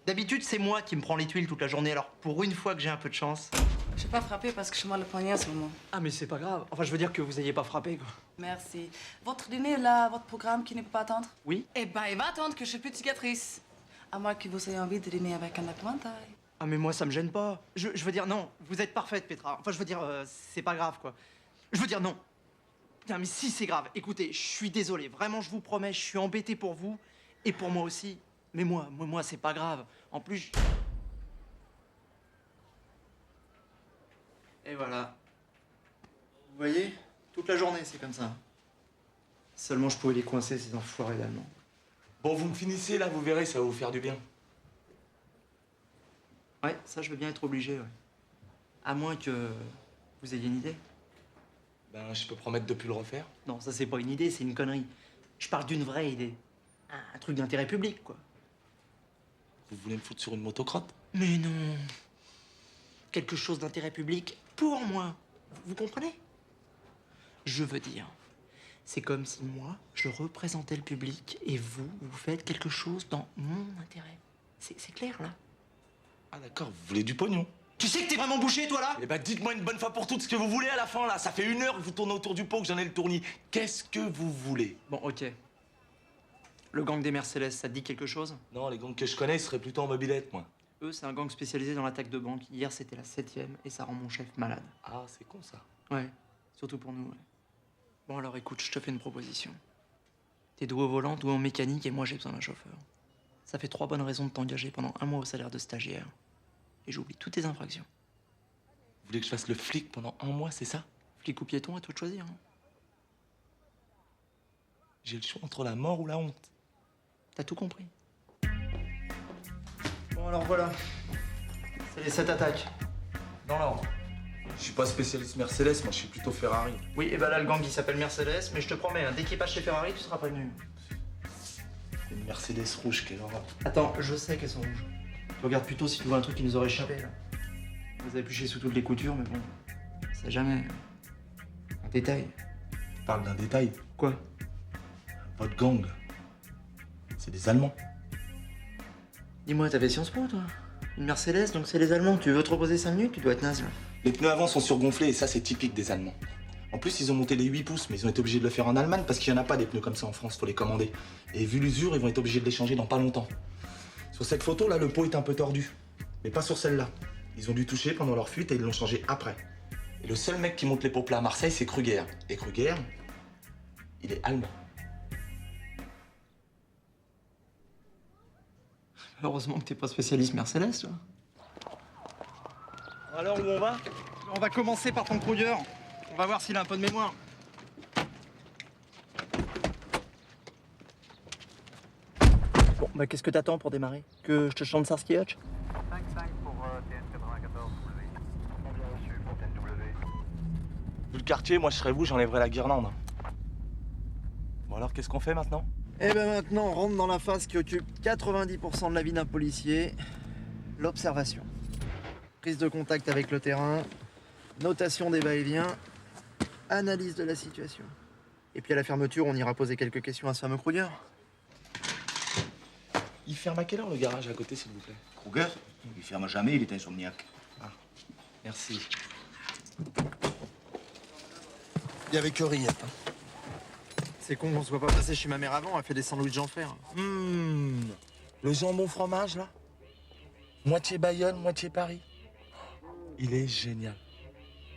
D'habitude, c'est moi qui me prends les tuiles toute la journée, alors pour une fois que j'ai un peu de chance... J'ai pas frappé parce que j'ai mal au poignet en ce moment. Ah, mais c'est pas grave. Enfin, je veux dire que vous ayez pas frappé, quoi. Merci. Votre dîner, là, votre programme qui ne peut pas attendre? Oui. Eh ben, il va attendre que je suis plus de cicatrices. À moins que vous ayez envie de dîner avec un épouvantail. Ah, mais moi, ça me gêne pas. Je veux dire, non, vous êtes parfaite, Petra. Enfin, je veux dire, c'est pas grave, quoi. Je veux dire, non. Putain, mais si, c'est grave. Écoutez, je suis désolé. Vraiment, je vous promets, je suis embêté pour vous et pour moi aussi. Mais moi, c'est pas grave. En plus, Et voilà. Vous voyez, toute la journée, c'est comme ça. Seulement, je pouvais les coincer, ces enfoirés d'Allemands. Bon, vous me finissez là, vous verrez, ça va vous faire du bien. Ouais, ça, je veux bien être obligé, ouais. À moins que vous ayez une idée. Ben, je peux promettre de plus le refaire. Non, ça, c'est pas une idée, c'est une connerie. Je parle d'une vraie idée. Un truc d'intérêt public, quoi. Vous voulez me foutre sur une motocrotte? Mais non. Quelque chose d'intérêt public pour moi. Vous comprenez? Je veux dire, c'est comme si moi, je représentais le public et vous faites quelque chose dans mon intérêt. C'est clair, là? Ah d'accord, vous voulez du pognon? Tu sais que t'es vraiment bouché, toi, là? Eh ben, dites-moi une bonne fois pour toutes ce que vous voulez à la fin, là. Ça fait 1 heure que vous tournez autour du pot, que j'en ai le tournis. Qu'est-ce que vous voulez? Bon, ok. Le gang des Mercedes, ça te dit quelque chose? Non, les gangs que je connais, ils seraient plutôt en mobilette, moi. Eux, c'est un gang spécialisé dans l'attaque de banque. Hier, c'était la 7e et ça rend mon chef malade. Ah, c'est con, ça. Ouais, surtout pour nous, ouais. Bon, alors écoute, je te fais une proposition. T'es doué au volant, doué en mécanique et moi, j'ai besoin d'un chauffeur. Ça fait 3 bonnes raisons de t'engager pendant 1 mois au salaire de stagiaire. Et j'oublie toutes tes infractions. Vous voulez que je fasse le flic pendant 1 mois, c'est ça? Flic ou piéton, à toi de choisir. Hein. J'ai le choix entre la mort ou la honte. T'as tout compris. Bon, alors voilà. C'est les 7 attaques. Dans l'ordre. Je suis pas spécialiste Mercedes, moi je suis plutôt Ferrari. Oui, et ben là, le gang, il s'appelle Mercedes, mais je te promets, hein, dès qu'il passe chez Ferrari, tu seras prévenu. C'est une Mercedes rouge, quelle horreur. Attends, je sais qu'elles sont rouges. Tu regardes plutôt si tu vois un truc qui nous aurait échappé, là. Vous avez épluché sous toutes les coutures, mais bon, c'est jamais un détail. Tu parles d'un détail? Quoi? Votre gang, c'est des Allemands. Dis-moi, t'avais Sciences Po, toi? Une Mercedes, donc c'est les Allemands. Tu veux te reposer 5 minutes? Tu dois être naze, là. Les pneus avant sont surgonflés et ça, c'est typique des Allemands. En plus, ils ont monté les 8 pouces, mais ils ont été obligés de le faire en Allemagne parce qu'il n'y en a pas des pneus comme ça en France, faut les commander. Et vu l'usure, ils vont être obligés de les changer dans pas longtemps. Sur cette photo, là, le pot est un peu tordu. Mais pas sur celle-là. Ils ont dû toucher pendant leur fuite et ils l'ont changé après. Et le seul mec qui monte les pots plats à Marseille, c'est Kruger. Et Kruger, il est allemand. Heureusement que t'es pas spécialiste Mercedes, toi. Alors, où on va? On va commencer par ton Kruger. On va voir s'il a un peu de mémoire. Bon, bah qu'est-ce que t'attends pour démarrer? Que je te chante Starsky Hutch? 5-5 pour TS94, on vient reçu pour TNW. Vu le quartier, moi je serais vous, j'enlèverais la guirlande. Bon alors, qu'est-ce qu'on fait maintenant? Eh ben maintenant, on rentre dans la phase qui occupe 90% de la vie d'un policier, l'observation. Prise de contact avec le terrain, notation des va-et-vient, analyse de la situation. Et puis à la fermeture, on ira poser quelques questions à ce fameux Kruger. Il ferme à quelle heure le garage à côté, s'il vous plaît? Kruger, il ferme jamais, il est insomniaque. Ah, merci. Il y avait que rillettes. C'est con qu'on se soit pas passé chez ma mère avant, elle fait des sandwichs en fer. Le jambon fromage, là? Moitié Bayonne, moitié Paris. Il est génial.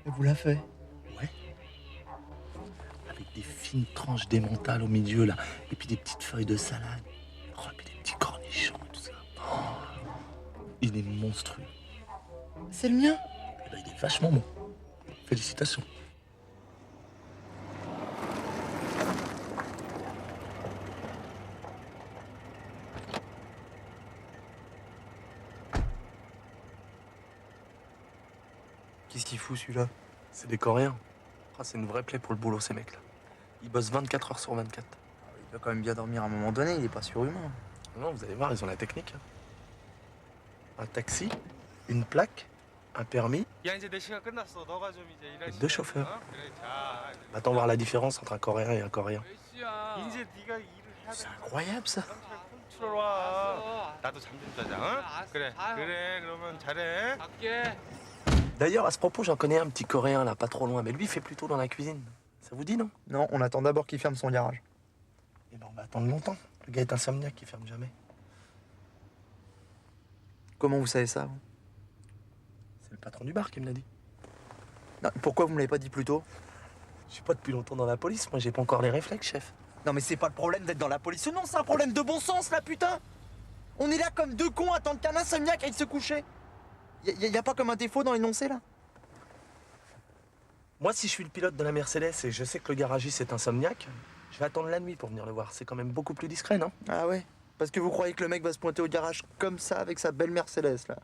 Et vous l'a fait? Ouais. Avec des fines tranches d'émental au milieu, là. Et puis des petites feuilles de salade. Oh, et puis des petits cornichons et tout ça. Oh, il est monstrueux. C'est le mien? Eh ben, il est vachement bon. Félicitations. Qu'est-ce qu'il fout, celui-là? C'est des Coréens. Ah, c'est une vraie plaie pour le boulot, ces mecs-là. Ils bossent 24 heures sur 24. Il doit quand même bien dormir à un moment donné, il est pas surhumain. Non, vous allez voir, ils ont la technique. Un taxi, une plaque, un permis, et 2 chauffeurs. Attends voir la différence entre un Coréen et un Coréen. C'est incroyable, ça. D'ailleurs, à ce propos, j'en connais un petit Coréen, là, pas trop loin, mais lui, il fait plutôt dans la cuisine. Ça vous dit, non? Non, on attend d'abord qu'il ferme son garage. Eh ben, on va attendre longtemps. Le gars est insomniaque, il ferme jamais. Comment vous savez ça, vous? C'est le patron du bar qui me l'a dit. Non, pourquoi vous me l'avez pas dit plus tôt? Je suis pas depuis longtemps dans la police, moi, j'ai pas encore les réflexes, chef. Non, mais c'est pas le problème d'être dans la police. Non, c'est un problème de bon sens, là, putain! On est là comme deux cons à attendre qu'un insomniaque aille se coucher. Y a pas comme un défaut dans l'énoncé, là? Moi, si je suis le pilote de la Mercedes et je sais que le garagiste est insomniaque, je vais attendre la nuit pour venir le voir. C'est quand même beaucoup plus discret, non? Ah ouais? Parce que vous croyez que le mec va se pointer au garage comme ça avec sa belle Mercedes, là?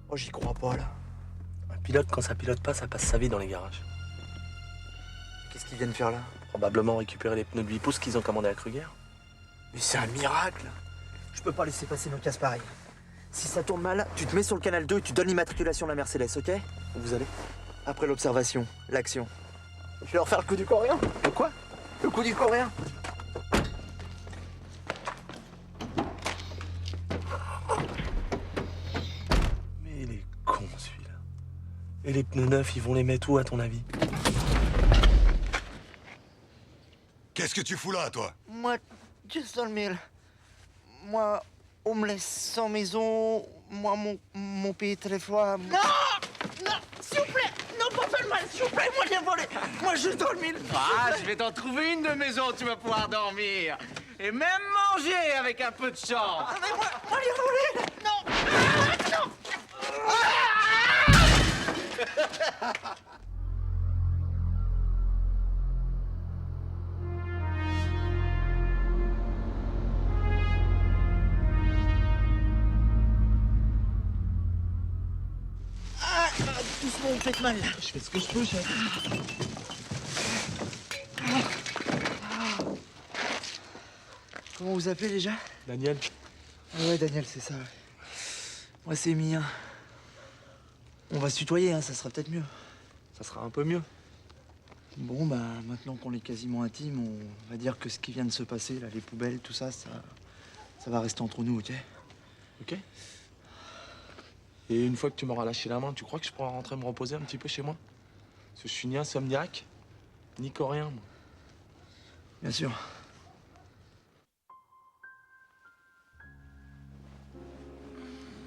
Oh, j'y crois pas, là. Un pilote, quand ça pilote pas, ça passe sa vie dans les garages. Qu'est-ce qu'ils viennent faire là? Probablement récupérer les pneus de 8 pouces qu'ils ont commandés à Kruger. Mais c'est un miracle! Je peux pas laisser passer nos casse pareils. Si ça tourne mal, tu te mets sur le canal 2 et tu donnes l'immatriculation de la Mercedes, ok? Où vous allez? Après l'observation, l'action. Je vais leur faire le coup du coréen. Le quoi? Le coup du coréen. Mais il est con, celui-là. Et les pneus neufs, ils vont les mettre où, à ton avis? Qu'est-ce que tu fous là, toi? Moi, juste dans le mille. Moi, on me laisse sans maison. Moi, mon pays très froid. Non! Non! S'il vous plaît! Non, pas faire le mal, s'il vous plaît! Moi, j'ai volé! Moi, juste dans le mille! Ah, je vais t'en trouver une de maison où tu vas pouvoir dormir. Et même manger avec un peu de chance. Ah, mais moi, j'ai volé! Non! Ah, non! Doucement, vous faites mal. Je fais ce que je peux, chef. Comment vous appelez déjà? Daniel. Ah ouais, Daniel, c'est ça. Moi, c'est Mia. On va se tutoyer, hein, ça sera peut-être mieux. Ça sera un peu mieux. Bon, bah, maintenant qu'on est quasiment intimes, on va dire que ce qui vient de se passer, là, les poubelles, tout ça, ça va rester entre nous, ok? Ok. Et une fois que tu m'auras lâché la main, tu crois que je pourrai rentrer me reposer un petit peu chez moi? Parce que je suis ni insomniaque, ni coréen, moi. Bien sûr.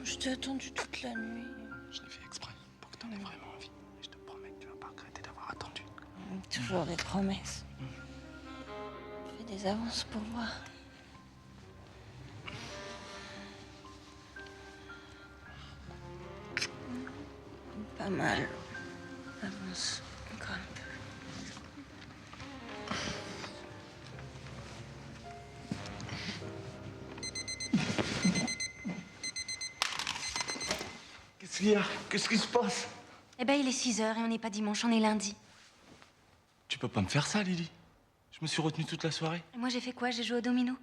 Je t'ai attendu toute la nuit. Je l'ai fait exprès, pour que t'en aies vraiment envie. Et je te promets que tu vas pas regretter d'avoir attendu. Toujours des promesses. Fais des avances pour voir. Pas mal. Avance encore un peu. Qu'est-ce qu'il y a? Qu'est-ce qui se passe? Eh ben, il est 6 h et on n'est pas dimanche, on est lundi. Tu peux pas me faire ça, Lily. Je me suis retenu toute la soirée. Et moi, j'ai fait quoi? J'ai joué au domino.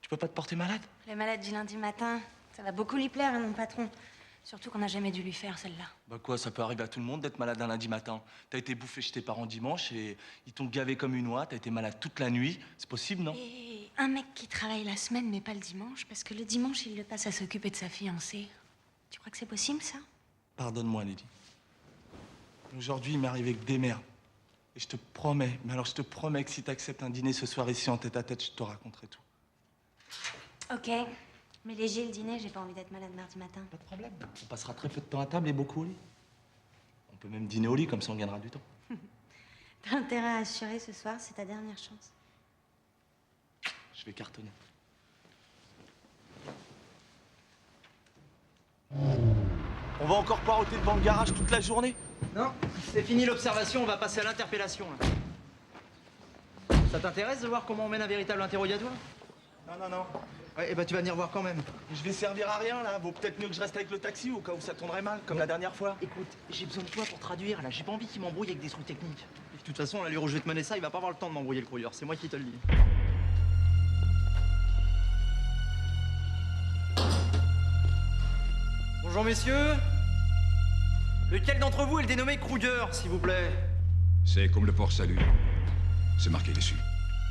Tu peux pas te porter malade? Le malade du lundi matin, ça va beaucoup lui plaire, hein, mon patron. Surtout qu'on n'a jamais dû lui faire, celle-là. Bah quoi, ça peut arriver à tout le monde d'être malade un lundi matin. T'as été bouffé chez tes parents dimanche et ils t'ont gavé comme une oie, t'as été malade toute la nuit. C'est possible, non? Et un mec qui travaille la semaine, mais pas le dimanche, parce que le dimanche, il le passe à s'occuper de sa fiancée. Tu crois que c'est possible, ça? Pardonne-moi, Lily. Aujourd'hui, il m'est arrivé que des merdes. Et je te promets, mais alors je te promets que si t'acceptes un dîner ce soir ici en tête à tête, je te raconterai tout. Ok. Mais léger le dîner, j'ai pas envie d'être malade mardi matin. Pas de problème. On passera très peu de temps à table et beaucoup au lit. On peut même dîner au lit, comme ça on gagnera du temps. T'as intérêt à assurer ce soir, c'est ta dernière chance. Je vais cartonner. On va encore poireauter devant le garage toute la journée? Non, c'est fini l'observation, on va passer à l'interpellation. Ça t'intéresse de voir comment on mène un véritable interrogatoire? Non, non. Ouais, et bah tu vas venir voir quand même. Je vais servir à rien, là. Vaut peut-être mieux que je reste avec le taxi au cas où ça tournerait mal, comme la dernière fois. Écoute, j'ai besoin de toi pour traduire, là. J'ai pas envie qu'il m'embrouille avec des trucs techniques. Et de toute façon, là, lui, je vais te mener ça, il va pas avoir le temps de m'embrouiller le courrier. C'est moi qui te le dis. Bonjour, messieurs. Lequel d'entre vous est le dénommé Kruger, s'il vous plaît? C'est comme le port Salut. C'est marqué dessus.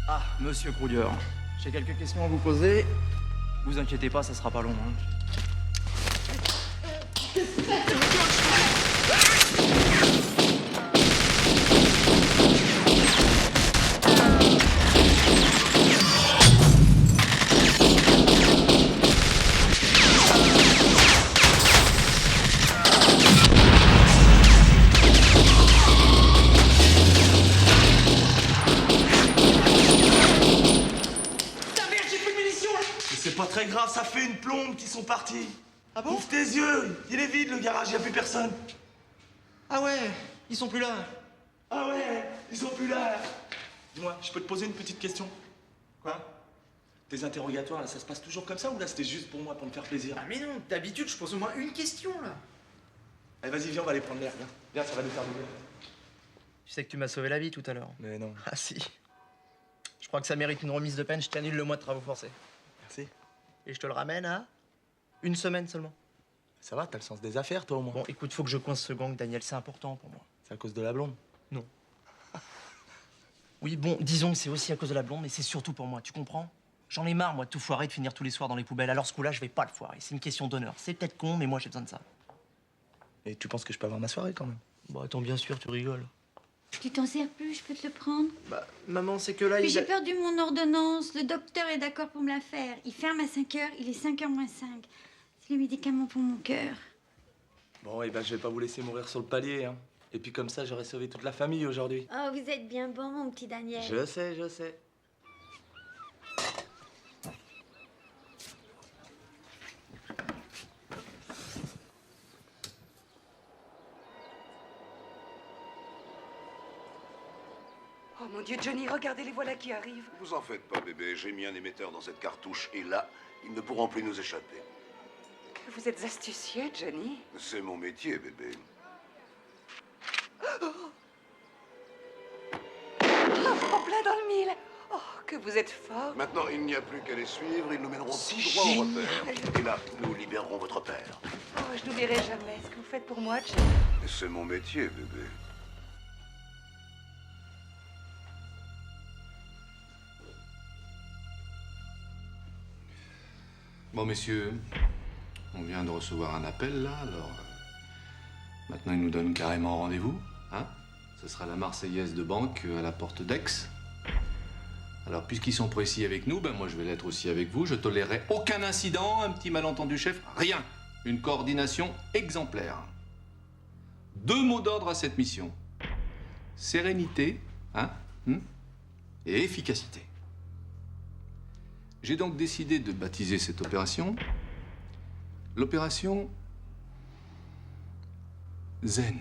Ah, monsieur Croudier, j'ai quelques questions à vous poser. Vous inquiétez pas, ça sera pas long. Hein. C'est pas très grave, ça fait une plombe qu'ils sont partis. Ah bon? Ouvre tes yeux, il est vide le garage, y a plus personne. Ah ouais, ils sont plus là. Ah ouais, ils sont plus là. Dis-moi, je peux te poser une petite question? Quoi? Tes interrogatoires, là, ça se passe toujours comme ça ou là c'était juste pour moi, pour me faire plaisir? Ah mais non, d'habitude je pose au moins une question là. Allez, vas-y, viens, on va aller prendre l'air, viens. Viens, ça va nous faire du bien. Tu sais que tu m'as sauvé la vie tout à l'heure. Mais non. Ah si. Je crois que ça mérite une remise de peine, je t'annule le mois de travaux forcés. Merci. Et je te le ramène à 1 semaine seulement. Ça va, t'as le sens des affaires, toi, au moins. Bon, écoute, faut que je coince ce gang, Daniel, c'est important pour moi. C'est à cause de la blonde? Non. Oui, bon, disons que c'est aussi à cause de la blonde, mais c'est surtout pour moi, tu comprends? J'en ai marre, moi, de tout foirer, de finir tous les soirs dans les poubelles. Alors ce coup-là, je vais pas le foirer. C'est une question d'honneur. C'est peut-être con, mais moi, j'ai besoin de ça. Et tu penses que je peux avoir ma soirée, quand même? Bah, attends, bien sûr, tu rigoles. Tu t'en sers plus, je peux te le prendre. Bah, maman, c'est que là, Puis j'ai perdu mon ordonnance. Le docteur est d'accord pour me la faire. Il ferme à 5 h, il est 5 h moins 5. C'est le médicament pour mon cœur. Bon, et ben, je vais pas vous laisser mourir sur le palier, hein. Et puis comme ça, j'aurais sauvé toute la famille aujourd'hui. Oh, vous êtes bien bon, mon petit Daniel. Je sais, je sais. Oh mon Dieu, Johnny, regardez, les voilà qui arrivent. Vous en faites pas, bébé. J'ai mis un émetteur dans cette cartouche et là, ils ne pourront plus nous échapper. Vous êtes astucieux, Johnny. C'est mon métier, bébé. En plein dans le mille. Oh, que vous êtes fort. Maintenant, il n'y a plus qu'à les suivre. Ils nous mèneront tout droit au repère. Et là, nous libérerons votre père. Oh, je n'oublierai jamais ce que vous faites pour moi, Johnny. C'est mon métier, bébé. Bon, messieurs, on vient de recevoir un appel, là, alors... maintenant, ils nous donnent carrément rendez-vous, hein? Ce sera la Marseillaise de banque à la porte d'Aix. Alors, puisqu'ils sont précis avec nous, ben moi, je vais l'être aussi avec vous. Je tolérerai aucun incident, un petit malentendu chef, rien. Une coordination exemplaire. 2 mots d'ordre à cette mission. Sérénité, hein? Et efficacité. J'ai donc décidé de baptiser cette opération l'opération Zen.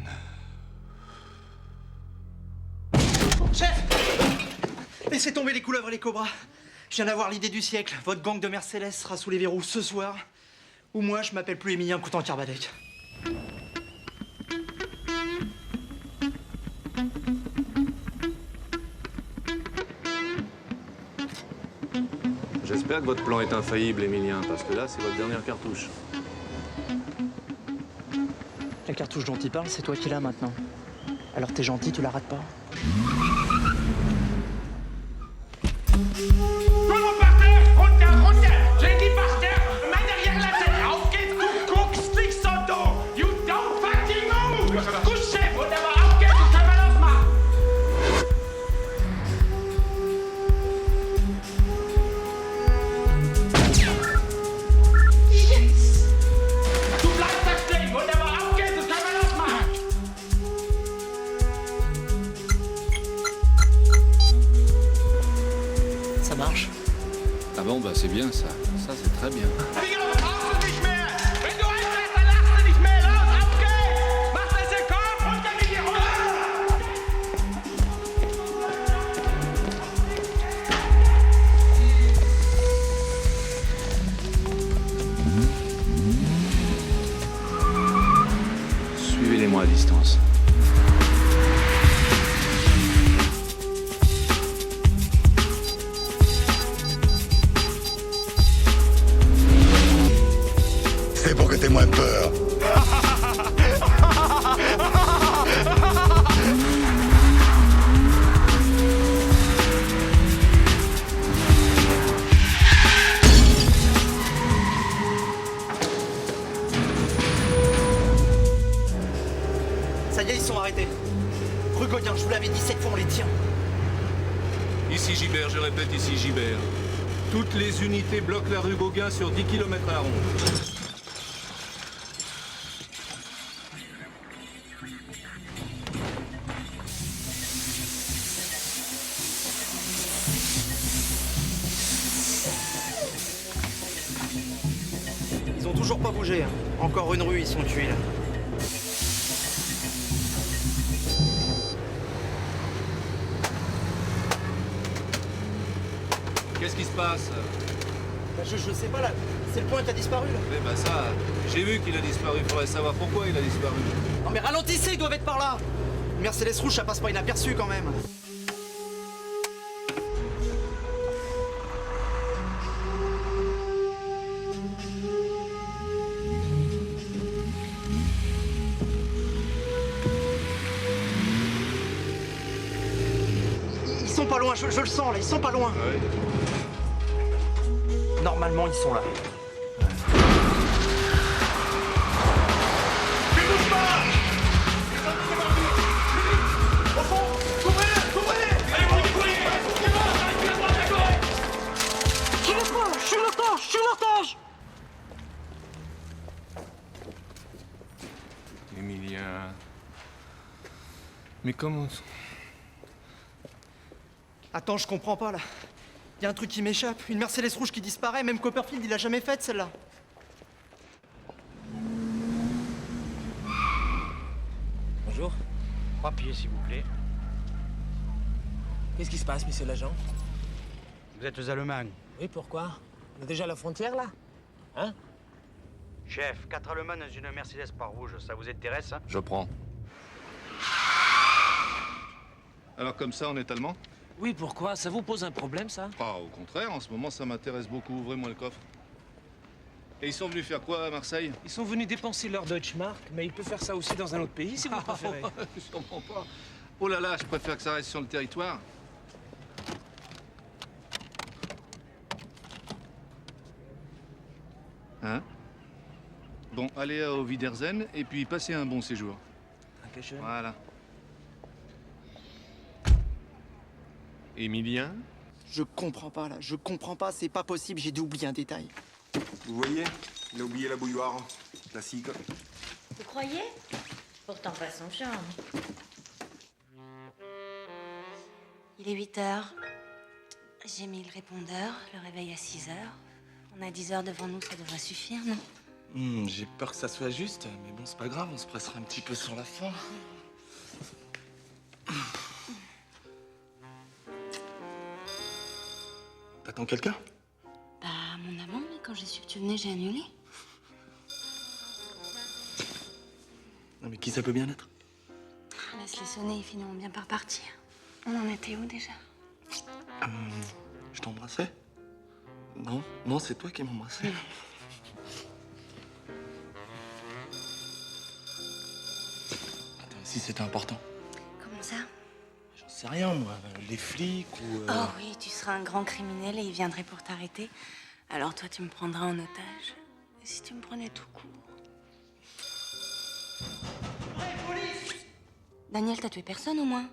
Chef! Laissez tomber les couleuvres et les cobras. Je viens d'avoir l'idée du siècle. Votre gang de Mercedes sera sous les verrous ce soir. Ou moi, je m'appelle plus Émilien Coutan-Carbadec. J'espère que votre plan est infaillible, Émilien, parce que là, c'est votre dernière cartouche. La cartouche dont il parle, c'est toi qui l'as maintenant. Alors t'es gentil, tu la rates pas. Tout le monde par terre! Runter! J'ai dit par terre! Main derrière la tête! Auf geht's, du Kuckstick Soto! You don't fucking move! Couchez! Wunderbar, auf geht's, du können wir losmachen! Yes! Du bleibst da stehen! Wunderbar, auf geht's, du können wir losmachen! Ça marche? Ah bon, bah c'est bien ça. Ça, c'est très bien. Suivez-les-moi à distance. C'est pour que t'aies moins peur. Gibert, je répète ici Gibert. Toutes les unités bloquent la rue Gauguin sur 10 km à la ronde. Ils ont toujours pas bougé. Hein. Encore une rue, ils sont tués là. Qu'est-ce qui se passe? Bah, je sais pas là. C'est le point qui a disparu là. Eh ben ça, j'ai vu qu'il a disparu. Faudrait savoir pourquoi il a disparu. Non mais ralentissez, ils doivent être par là. Une Mercedes rouge, ça passe pas inaperçu quand même. Ils sont pas loin, je le sens là, ils sont pas loin. Ouais. Normalement, ils sont là. Je suis l'otage. Emilien... Mais comment... Attends, je comprends pas là. Y a un truc qui m'échappe. Une Mercedes rouge qui disparaît. Même Copperfield, il l'a jamais faite celle-là. Bonjour. Papier, s'il vous plaît. Qu'est-ce qui se passe, monsieur l'agent? Vous êtes aux Allemands. Oui, pourquoi? On est déjà à la frontière, là? Hein? Chef, 4 Allemands dans une Mercedes pas rouge, ça vous intéresse? Je prends. Alors comme ça, on est allemand? Oui, pourquoi? Ça vous pose un problème, ça? Ah, au contraire, en ce moment, ça m'intéresse beaucoup. Ouvrez-moi le coffre. Et ils sont venus faire quoi à Marseille? Ils sont venus dépenser leur Deutschmark, mais ils peuvent faire ça aussi dans un autre pays, si vous préférez. Je comprends pas. Oh là là, je préfère que ça reste sur le territoire. Hein? Bon, allez au Wiedersehen et puis passez un bon séjour. Dankeschön. Voilà. Emilien? Je comprends pas là, je comprends pas, c'est pas possible, j'ai dû oublier un détail. Vous voyez, il a oublié la bouilloire. Classique. Vous croyez? Pourtant pas son charme. Il est 8 heures. J'ai mis le répondeur, le réveil à 6 heures. On a 10 heures devant nous, ça devrait suffire, non? J'ai peur que ça soit juste, mais bon, c'est pas grave, on se pressera un petit peu sur la fin. T'attends quelqu'un? Bah, mon amant, mais quand j'ai su que tu venais, j'ai annulé. Non, mais qui ça peut bien être? Laisse-les sonner, ils finiront bien par partir. On en était où déjà? Je t'embrassais? Non, non, c'est toi qui m'embrassais. Attends, si c'était important. Comment ça? J'en sais rien, moi. Les flics ou... Oh oui, tu seras un grand criminel et ils viendraient pour t'arrêter. Alors toi, tu me prendras en otage. Et si tu me prenais tout court? Daniel, t'as tué personne au moins?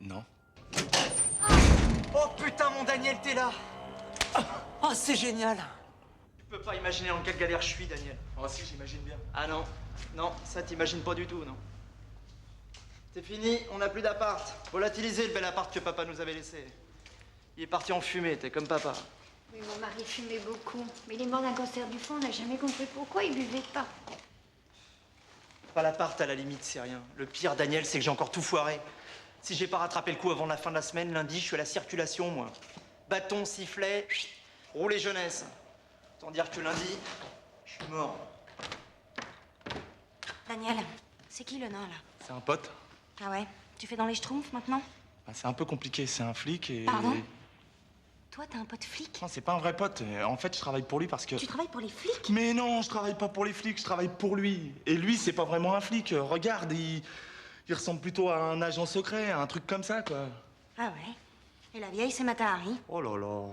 Non. Oh putain, mon Daniel, t'es là! Oh, c'est génial! Tu peux pas imaginer dans quelle galère je suis, Daniel. Oh si, j'imagine bien. Ah non, non, ça t'imagines pas du tout, non. C'est fini, on n'a plus d'appart. Volatilisé le bel appart que papa nous avait laissé. Il est parti en fumée, t'es comme papa. Oui, mon mari fumait beaucoup. Mais il est mort d'un cancer du foie, on n'a jamais compris pourquoi il buvait pas. Pas l'appart, à la limite, c'est rien. Le pire, Daniel, c'est que j'ai encore tout foiré. Si j'ai pas rattrapé le coup avant la fin de la semaine, lundi, je suis à la circulation, moi. Bâton, sifflet, rouler jeunesse. Autant dire que lundi, je suis mort. Daniel, c'est qui le nain là? C'est un pote. Ah ouais? Tu fais dans les schtroumpfs maintenant? Bah, c'est un peu compliqué, c'est un flic et... Pardon? Toi, t'as un pote flic? Non, c'est pas un vrai pote. En fait, je travaille pour lui parce que... Tu travailles pour les flics? Mais non, je travaille pas pour les flics, je travaille pour lui. Et lui, c'est pas vraiment un flic. Regarde, il ressemble plutôt à un agent secret, à un truc comme ça, quoi. Ah ouais? Et la vieille, c'est Mata Hari? Oh là là.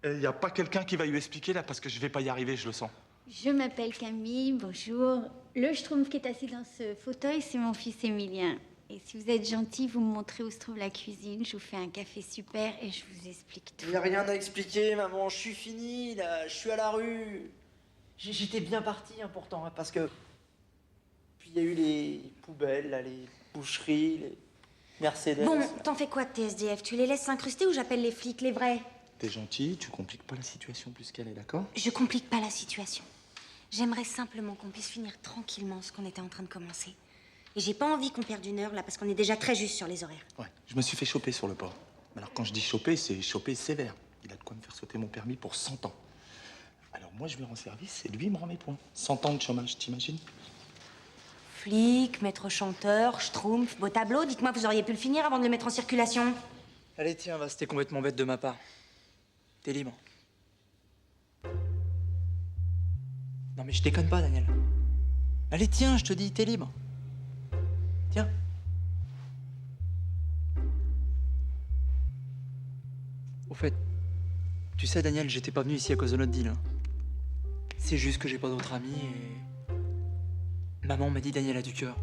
Et y a pas quelqu'un qui va lui expliquer, là, parce que je vais pas y arriver, je le sens. Je m'appelle Camille, bonjour. Le schtroumpf qui est assis dans ce fauteuil, c'est mon fils Emilien. Et si vous êtes gentil, vous me montrez où se trouve la cuisine. Je vous fais un café super et je vous explique tout. Il n'y a rien à expliquer, maman. Je suis fini, là. Je suis à la rue. J'étais bien parti, hein, pourtant, hein, parce que... Puis il y a eu les poubelles, là, les boucheries, les Mercedes. Bon, t'en fais quoi de tes SDF? Tu les laisses s'incruster ou j'appelle les flics, les vrais? T'es gentil, tu compliques pas la situation plus qu'elle est, d'accord? Je complique pas la situation. J'aimerais simplement qu'on puisse finir tranquillement ce qu'on était en train de commencer. Et j'ai pas envie qu'on perde une heure, là, parce qu'on est déjà très juste sur les horaires. Ouais, je me suis fait choper sur le port. Alors quand je dis choper, c'est choper sévère. Il a de quoi me faire sauter mon permis pour 100 ans. Alors moi, je vais rendre service et lui, il me rend mes points. 100 ans de chômage, t'imagines? Flic, maître chanteur, schtroumpf, beau tableau. Dites-moi, vous auriez pu le finir avant de le mettre en circulation? Allez, tiens, va, c'était complètement bête de ma part. T'es libre. Non mais je déconne pas, Daniel. Allez, tiens, je te dis, t'es libre. Tiens. Au fait, tu sais, Daniel, j'étais pas venu ici à cause de notre deal. Hein. C'est juste que j'ai pas d'autres amis et... Maman m'a dit Daniel a du cœur.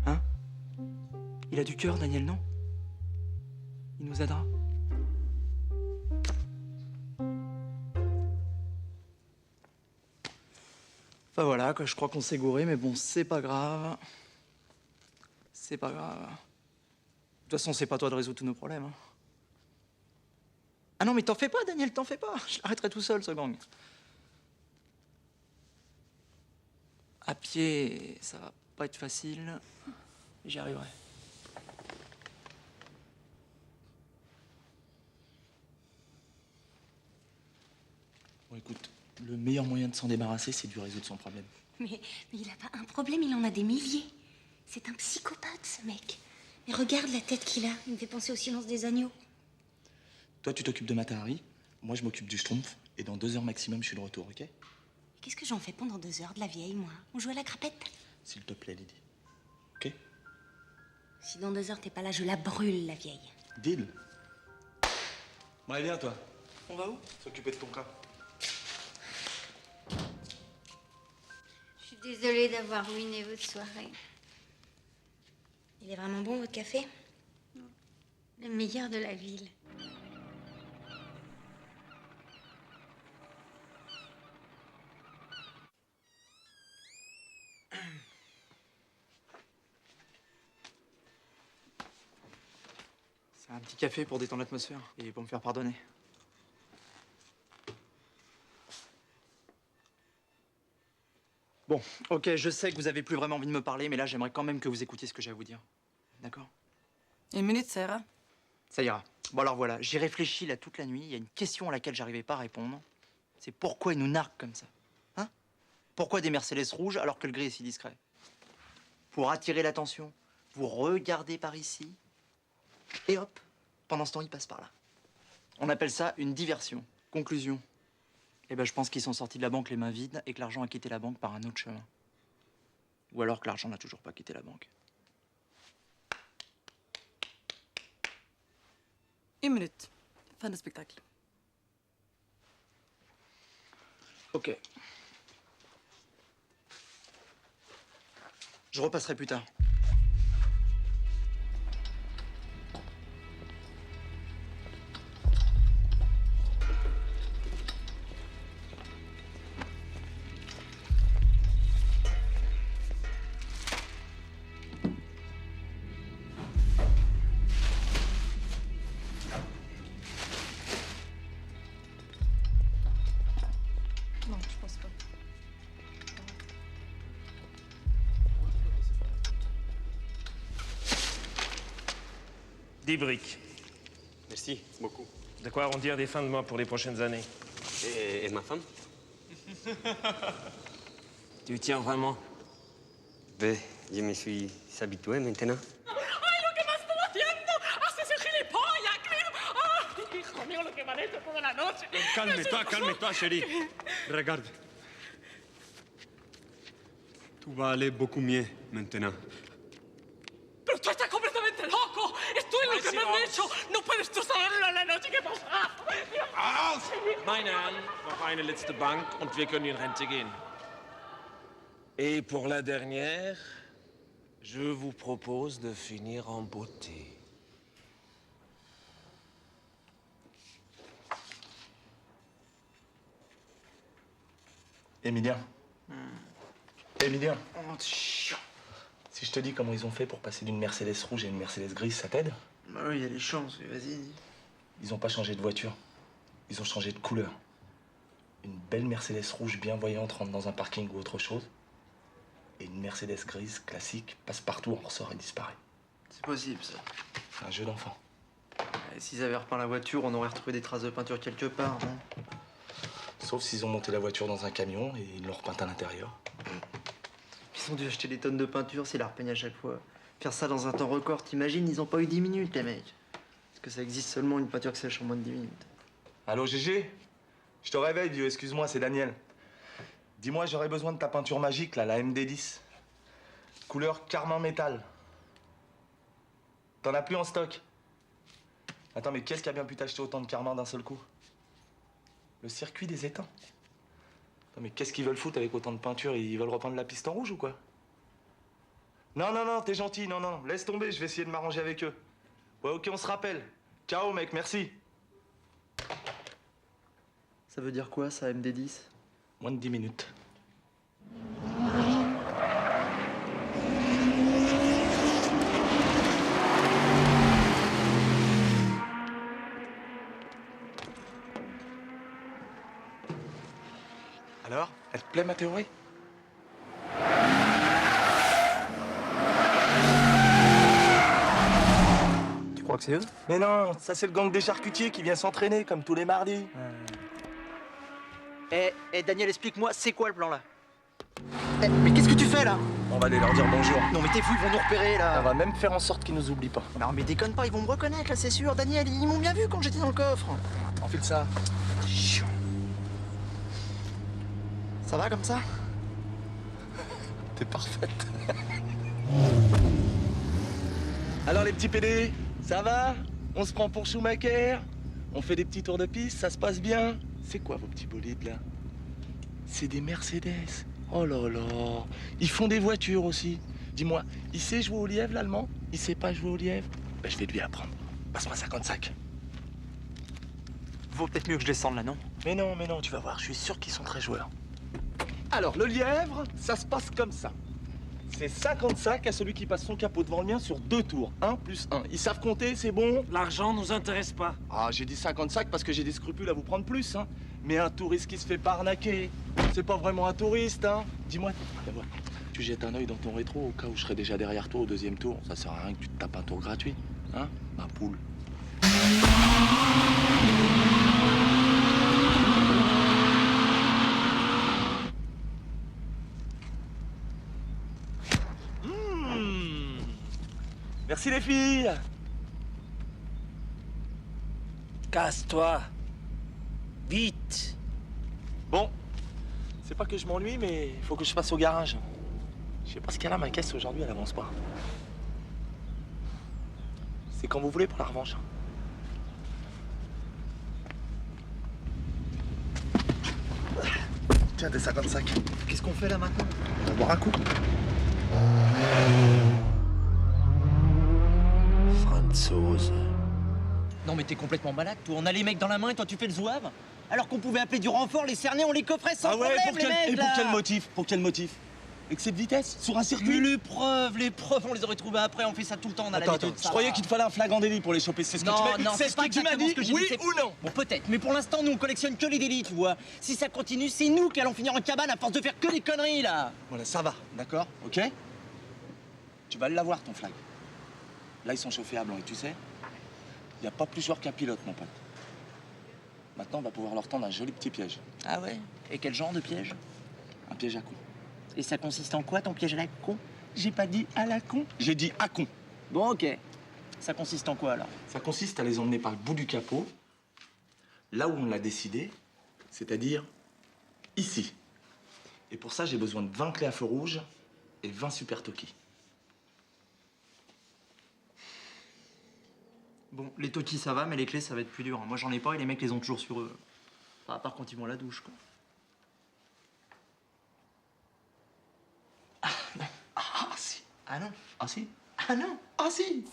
Hein? Il a du cœur, Daniel, non? Il nous aidera. Enfin voilà, quoi, je crois qu'on s'est gouré, mais bon, c'est pas grave. C'est pas grave. De toute façon, c'est pas toi de résoudre tous nos problèmes. Hein. Ah non, mais t'en fais pas, Daniel, t'en fais pas. Je l'arrêterai tout seul, ce gang. À pied, ça va pas être facile. J'y arriverai. Bon, écoute, le meilleur moyen de s'en débarrasser, c'est de lui résoudre son problème. Mais il a pas un problème, il en a des milliers. C'est un psychopathe, ce mec. Mais regarde la tête qu'il a. Il me fait penser au silence des agneaux. Toi, tu t'occupes de Matahari, moi, je m'occupe du Schtroumpf, et dans 2 heures maximum, je suis de retour, ok? Qu'est-ce que j'en fais pendant 2 heures de la vieille, moi? On joue à la crapette? S'il te plaît, Lydie. Ok? Si dans 2 heures, t'es pas là, je la brûle, la vieille. Deal. Bon, allez, viens, toi. On va où? S'occuper de ton cas. Je suis désolée d'avoir ruiné votre soirée. Il est vraiment bon, votre café? Le meilleur de la ville. C'est un petit café pour détendre l'atmosphère et pour me faire pardonner. Bon, ok, je sais que vous avez plus vraiment envie de me parler, mais là, j'aimerais quand même que vous écoutiez ce que j'ai à vous dire. D'accord? Une minute, ça ira? Ça ira. Bon, alors voilà, j'ai réfléchi là toute la nuit. Il y a une question à laquelle j'arrivais pas à répondre. C'est pourquoi ils nous narguent comme ça? Hein? Pourquoi des Mercedes rouges alors que le gris est si discret? Pour attirer l'attention. Vous regardez par ici. Et hop, pendant ce temps, ils passent par là. On appelle ça une diversion. Conclusion. Eh ben, je pense qu'ils sont sortis de la banque les mains vides et que l'argent a quitté la banque par un autre chemin. Ou alors que l'argent n'a toujours pas quitté la banque. Une minute. Fin de spectacle. Ok. Je repasserai plus tard. Non, je pense pas. Des briques. Merci beaucoup. De quoi arrondir des fins de mois pour les prochaines années. Et ma femme? Tu tiens vraiment? Ben, je me suis habitué maintenant. ¡Ay, lo que me estoy haciendo! ¡Haces el gilipollas, creo! ¡Ay, hijo mío, lo que me han hecho toda la noche! Calme-toi, chérie. Regarde. Tout va aller beaucoup mieux maintenant. ¡Pero tú estás completamente loco! ¡Esto es lo que me han hecho! ¡No puedes tú saberlo en la noche que pasa! Meine Herren, noch eine letzte Bank und wir können in Rente gehen. Et pour la dernière, Je vous propose de finir en beauté. Emilien. Emilien. Si je te dis comment ils ont fait pour passer d'une Mercedes rouge à une Mercedes grise, ça t'aide? Bah oui, il y a les chances, vas-y. Ils ont pas changé de voiture. Ils ont changé de couleur. Une belle Mercedes rouge bien voyante rentre dans un parking ou autre chose. Et une Mercedes grise classique passe partout, en ressort et disparaît. C'est possible, ça. C'est un jeu d'enfant. S'ils avaient repeint la voiture, on aurait retrouvé des traces de peinture quelque part, non? Sauf s'ils ont monté la voiture dans un camion et ils l'ont repeinte à l'intérieur. Ils ont dû acheter des tonnes de peinture s'ils la repeignent à chaque fois. Faire ça dans un temps record, t'imagines, ils ont pas eu 10 minutes, les mecs. Parce que ça existe seulement une peinture qui sèche en moins de 10 minutes. Allô, Gégé? Je te réveille, vieux, excuse-moi, c'est Daniel. Dis-moi, j'aurais besoin de ta peinture magique, là, la MD10. Couleur carmin métal. T'en as plus en stock? Attends, mais qu'est-ce qui a bien pu t'acheter autant de carmin d'un seul coup? Le circuit des étangs. Attends, mais qu'est-ce qu'ils veulent foutre avec autant de peinture? Ils veulent repeindre la piste en rouge ou quoi? Non, non, non, t'es gentil, non, non, laisse tomber, je vais essayer de m'arranger avec eux. Ouais, ok, on se rappelle. Ciao, mec, merci. Ça veut dire quoi, ça, MD10? Moins de 10 minutes. Alors, elle te plaît ma théorie? Tu crois que c'est eux? Mais non, ça c'est le gang des charcutiers qui vient s'entraîner comme tous les mardis. Daniel, explique-moi, c'est quoi le plan là? Mais qu'est-ce que tu fais là? On va aller leur dire bonjour. Non mais t'es fou, ils vont nous repérer là. On va même faire en sorte qu'ils nous oublient pas. Non mais déconne pas, ils vont me reconnaître là, c'est sûr. Daniel, ils m'ont bien vu quand j'étais dans le coffre. Enfile ça. Chiant. Ça va comme ça? T'es parfaite. Alors les petits PD, ça va? On se prend pour Schumacher? On fait des petits tours de piste, ça se passe bien? C'est quoi vos petits bolides là? C'est des Mercedes. Oh là là. Ils font des voitures aussi. Dis-moi, il sait jouer au lièvre l'allemand? Il sait pas jouer au lièvre? Ben je vais lui apprendre. Passe-moi 55. Vaut peut-être mieux que je descende là, non? Mais non, tu vas voir, je suis sûr qu'ils sont très joueurs. Alors, le lièvre, ça se passe comme ça. C'est 55 à celui qui passe son capot devant le mien sur 2 tours. 1 plus 1. Ils savent compter, c'est bon? L'argent nous intéresse pas. Ah, j'ai dit 55 parce que j'ai des scrupules à vous prendre plus, hein. Mais un touriste qui se fait pas arnaquer, c'est pas vraiment un touriste, hein. Dis-moi, tu jettes un œil dans ton rétro au cas où je serais déjà derrière toi au 2e tour. Ça sert à rien que tu te tapes un tour gratuit, hein, ma poule. Merci les filles. Casse-toi. Vite. Bon, c'est pas que je m'ennuie, mais il faut que je passe au garage. Je sais pas ce qu'elle a, ma caisse aujourd'hui, elle avance pas. C'est quand vous voulez pour la revanche. Tiens, des 55. Qu'est-ce qu'on fait là maintenant? On va boire un coup. Franzose. Non mais t'es complètement malade, toi. On a les mecs dans la main et toi tu fais le zouave? Alors qu'on pouvait appeler du renfort, les cerner, on les coffrait sans problème, pour les mecs, et là. pour quel motif? Pour quel motif? Excès de vitesse? Sur un circuit? Mais les preuves, on les aurait trouvées après, on fait ça tout le temps, on a l'habitude. Je croyais qu'il te fallait un flagrant délit pour les choper, c'est ce que tu m'as dit? Non, C'est ce que tu m'as dit, oui ou non? Bon, peut-être, mais pour l'instant, nous, on collectionne que les délits, tu vois. Si ça continue, c'est nous qui allons finir en cabane à force de faire que des conneries, là. Voilà, ça va, d'accord? Ok? Tu vas l'avoir, ton flag. Là, ils sont chauffés à blanc, et tu sais, il n'y a pas plus joueur qu'un pilote, mon pote. Maintenant, on va pouvoir leur tendre un joli petit piège. Ah ouais? Et quel genre de piège? Un piège à con. Et ça consiste en quoi, ton piège à la con? J'ai pas dit à la con, j'ai dit à con. Bon, ok. Ça consiste en quoi, alors? Ça consiste à les emmener par le bout du capot, là où on l'a décidé, c'est-à-dire ici. Et pour ça, j'ai besoin de 20 clés à feu rouge et 20 super Toki. Bon, les Toki ça va, mais les clés ça va être plus dur. Moi j'en ai pas et les mecs les ont toujours sur eux. Enfin, à part quand ils vont à la douche, quoi. Ah non. Ah si. Ah non? Ah si? Ah non? Ah si!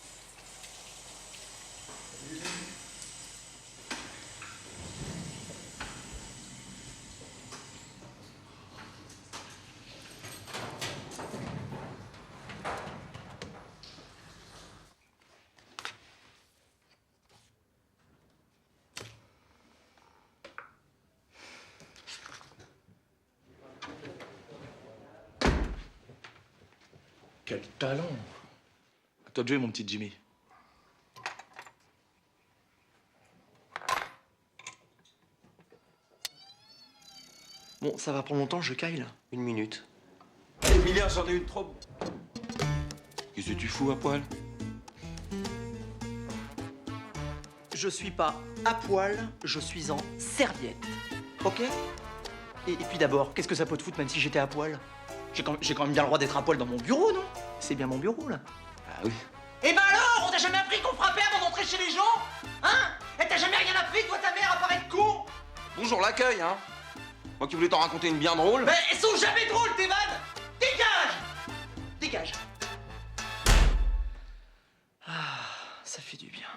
Quel talent! À toi de jouer, mon petit Jimmy. Bon, ça va prendre longtemps, je caille là. 1 minute. Emilien, j'en ai une trop. Qu'est-ce que tu fous à poil? Je suis pas à poil, je suis en serviette. Ok? Et puis d'abord, qu'est-ce que ça peut te foutre même si j'étais à poil? J'ai quand même bien le droit d'être à poil dans mon bureau, non? C'est bien mon bureau là. Ah oui. Eh ben alors, on t'a jamais appris qu'on frappait avant d'entrer chez les gens? Hein? Et t'as jamais rien appris, toi, ta mère, à part être con? Bonjour l'accueil, hein. Moi qui voulais t'en raconter une bien drôle. Mais elles sont jamais drôles, tes vannes! Dégage! Dégage! Ah, ça fait du bien.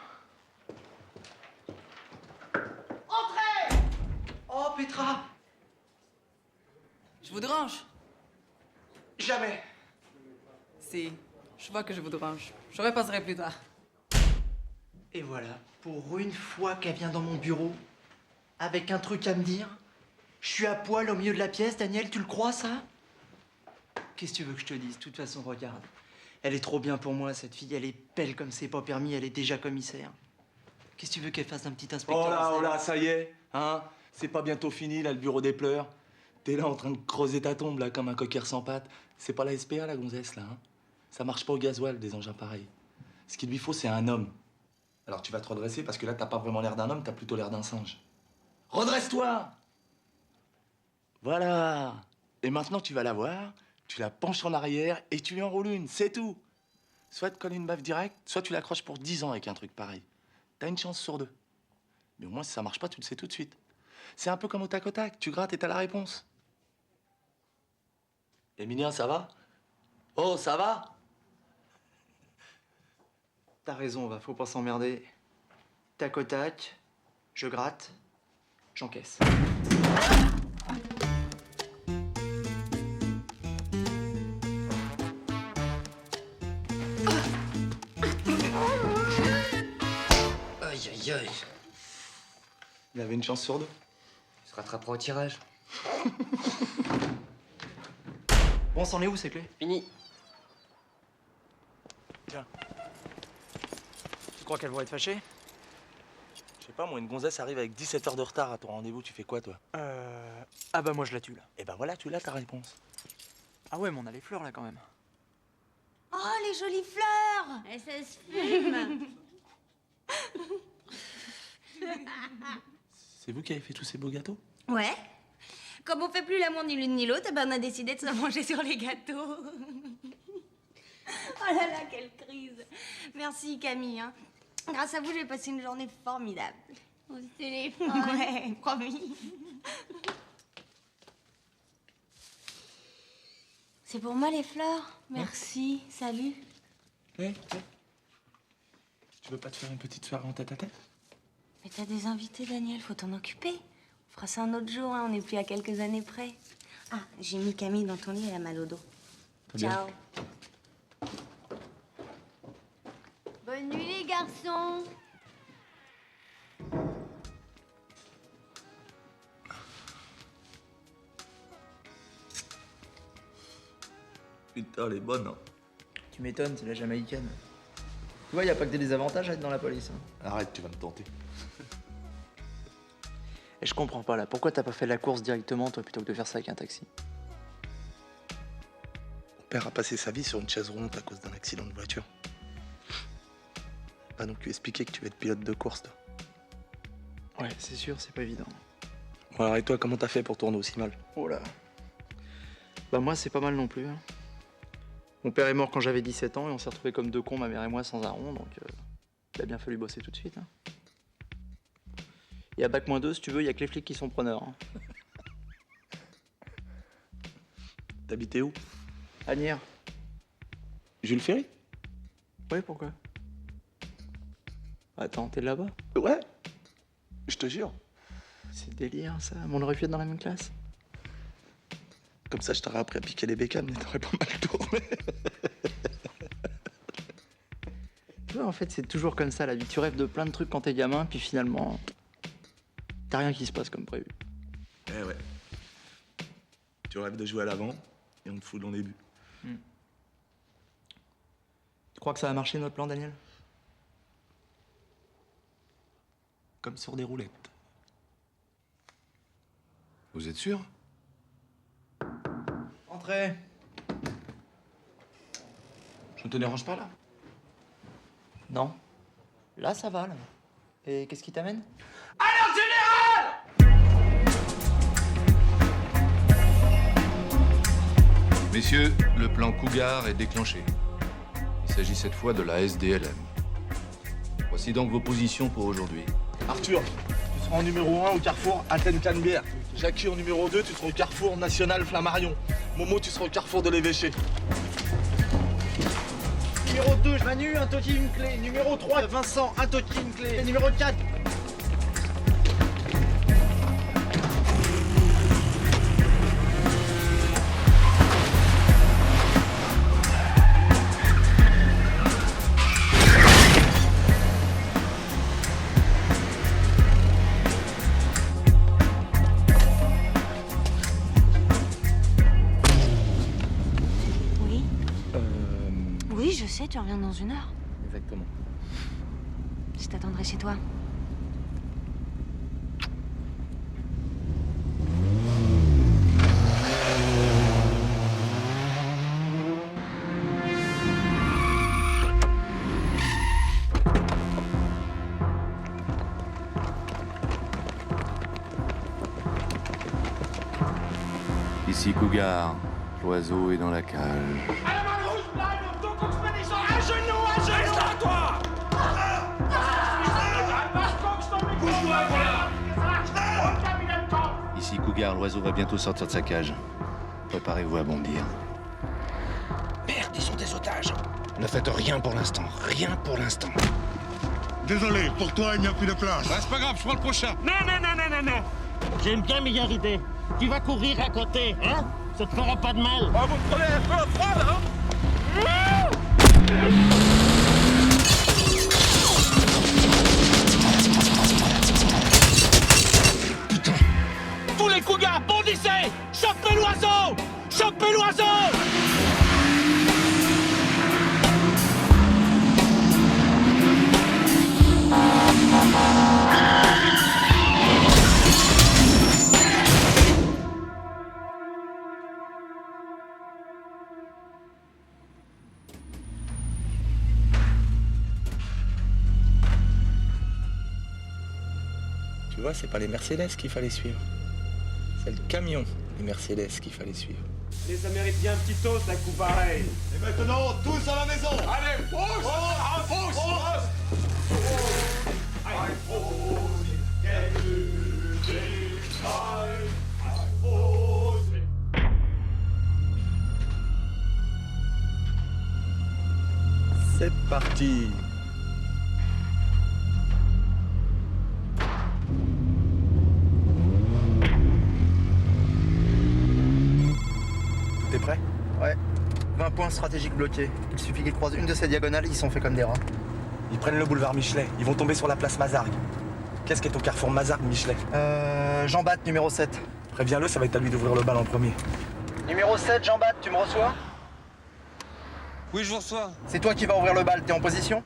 Entrez! Oh, Petra! Je vous dérange? Jamais. Si, je vois que je vous dérange. Je repasserai plus tard. Et voilà, pour une fois qu'elle vient dans mon bureau, avec un truc à me dire, je suis à poil au milieu de la pièce, Daniel, tu le crois, ça? Qu'est-ce que tu veux que je te dise? De toute façon, regarde. Elle est trop bien pour moi, cette fille. Elle est belle comme c'est pas permis, elle est déjà commissaire. Qu'est-ce que tu veux qu'elle fasse d'un petit inspecteur? Oh là, ça y est, hein? C'est pas bientôt fini, là, le bureau des pleurs. T'es là en train de creuser ta tombe, là, comme un coquillard sans pattes. C'est pas la SPA, la gonzesse, là, hein? Ça marche pas au gasoil, des engins pareils. Ce qu'il lui faut, c'est un homme. Alors tu vas te redresser, parce que là, t'as pas vraiment l'air d'un homme, t'as plutôt l'air d'un singe. Redresse-toi! Voilà! Et maintenant, tu vas la voir, tu la penches en arrière et tu lui enroules une, c'est tout! Soit tu colles une baffe directe, soit tu l'accroches pour 10 ans avec un truc pareil. T'as une chance sur 2. Mais au moins, si ça marche pas, tu le sais tout de suite. C'est un peu comme au tac au tac, tu grattes et t'as la réponse. Emilien, ça va? Oh, ça va? T'as raison, va, faut pas s'emmerder. Tac au tac, je gratte, j'encaisse. Aïe, aïe, aïe. Il avait une chance sur 2. Il se rattrapera au tirage. Bon, c'en est où, ces clés? Fini. Tiens. Tu crois qu'elles vont être fâchées? Je sais pas, moi, une gonzesse arrive avec 17 heures de retard à ton rendez-vous, tu fais quoi, toi? Ah bah moi, je la tue, là. Eh ben voilà, tu l'as, ta réponse. Ah ouais, mais on a les fleurs, là, quand même. Oh, les jolies fleurs! Et ça se fume! C'est vous qui avez fait tous ces beaux gâteaux? Ouais. Comme on fait plus l'amour ni l'une ni l'autre, eh ben on a décidé de se manger sur les gâteaux. Oh là là, quelle crise. Merci Camille. Hein. Grâce à vous, j'ai passé une journée formidable. Au téléphone. Ouais, promis. C'est pour moi les fleurs. Merci. Salut. Ouais. Tu veux pas te faire une petite soirée en tête-à-tête? Mais t'as des invités, Daniel, faut t'en occuper. On fera ça un autre jour, hein. On n'est plus à quelques années près. Ah, j'ai mis Camille dans ton lit, elle a mal au dos. Ciao. Bonne nuit, les garçons. Putain, elle est bonne, hein. Tu m'étonnes, c'est la jamaïcaine. Tu vois, y a pas que des désavantages à être dans la police. Hein. Arrête, tu vas me tenter. Et je comprends pas, là. Pourquoi t'as pas fait la course directement, toi, plutôt que de faire ça avec un taxi? Mon père a passé sa vie sur une chaise roulante à cause d'un accident de voiture. Pas non plus expliquer que tu veux être pilote de course, toi. Ouais, c'est sûr, c'est pas évident. Bon, alors, et toi, comment t'as fait pour tourner aussi mal? Oh là. Bah moi, c'est pas mal non plus. Hein. Mon père est mort quand j'avais 17 ans et on s'est retrouvés comme deux cons, ma mère et moi, sans un rond, donc il a bien fallu bosser tout de suite. Hein. Et à Bac-2, si tu veux, il y a que les flics qui sont preneurs. Hein. T'habitais où? À Nières. Jules Ferry? Ouais, pourquoi? Attends, t'es là-bas? Ouais, je te jure. C'est délire, ça. On aurait pu être dans la même classe. Comme ça, je t'aurais appris à piquer les bécanes, mais t'aurais pas mal tourné. Tu vois, en fait, c'est toujours comme ça, la vie. Tu rêves de plein de trucs quand t'es gamin, puis finalement, t'as rien qui se passe comme prévu. Eh ouais. Tu rêves de jouer à l'avant, et on te fout dans les buts. Tu crois que ça va marcher, notre plan, Daniel? Comme sur des roulettes. Vous êtes sûr? Entrez. Je ne te dérange pas, là? Non. Là, ça va, là. Et qu'est-ce qui t'amène? Alors, général! Messieurs, le plan Cougar est déclenché. Il s'agit cette fois de la SDLM. Voici donc vos positions pour aujourd'hui. Arthur, tu seras en numéro 1 au carrefour Athènes-Canebière. Jackie en numéro 2, tu seras au carrefour National Flammarion. Momo, tu seras au carrefour de l'Évêché. Numéro 2, Manu, un toki, une clé. Numéro 3, Vincent, un toki, une clé. Et numéro 4. Oui, je sais, tu reviens dans 1 heure. Exactement. Je t'attendrai chez toi. Ici Cougar, l'oiseau est dans la cage. À genoux, à genoux! Reste là, toi! Bouge-toi, voilà! Ici Cougar, l'oiseau va bientôt sortir de sa cage. Préparez-vous à bondir. Merde, ils sont des otages. Ne faites rien pour l'instant. Rien pour l'instant. Désolé, pour toi, il n'y a plus de place. C'est pas grave, je prends le prochain. Non. J'ai une bien meilleure idée. Tu vas courir à côté, hein? Ça te fera pas de mal. Oh, vous prenez un peu à froid, là, hein? Putain. Tous les cougars, bondissez! Chopez l'oiseau! Chopez l'oiseau! Tu vois, c'est pas les Mercedes qu'il fallait suivre. C'est le camion, les Mercedes qu'il fallait suivre. Les ça mérite bien un petit toast, un coup pareil. Et maintenant, tous à la maison. Allez, pousse! C'est parti. T'es prêt? Ouais. 20 points stratégiques bloqués. Il suffit qu'ils croisent une de ces diagonales, ils sont faits comme des rats. Ils prennent le boulevard Michelet. Ils vont tomber sur la place Mazargues. Qu'est-ce qui est au carrefour Mazargues-Michelet? Jean Bat, numéro 7. Préviens-le, ça va être à lui d'ouvrir le bal en premier. Numéro 7, Jean Bat, tu me reçois? Oui, je vous reçois. C'est toi qui vas ouvrir le bal, t'es en position?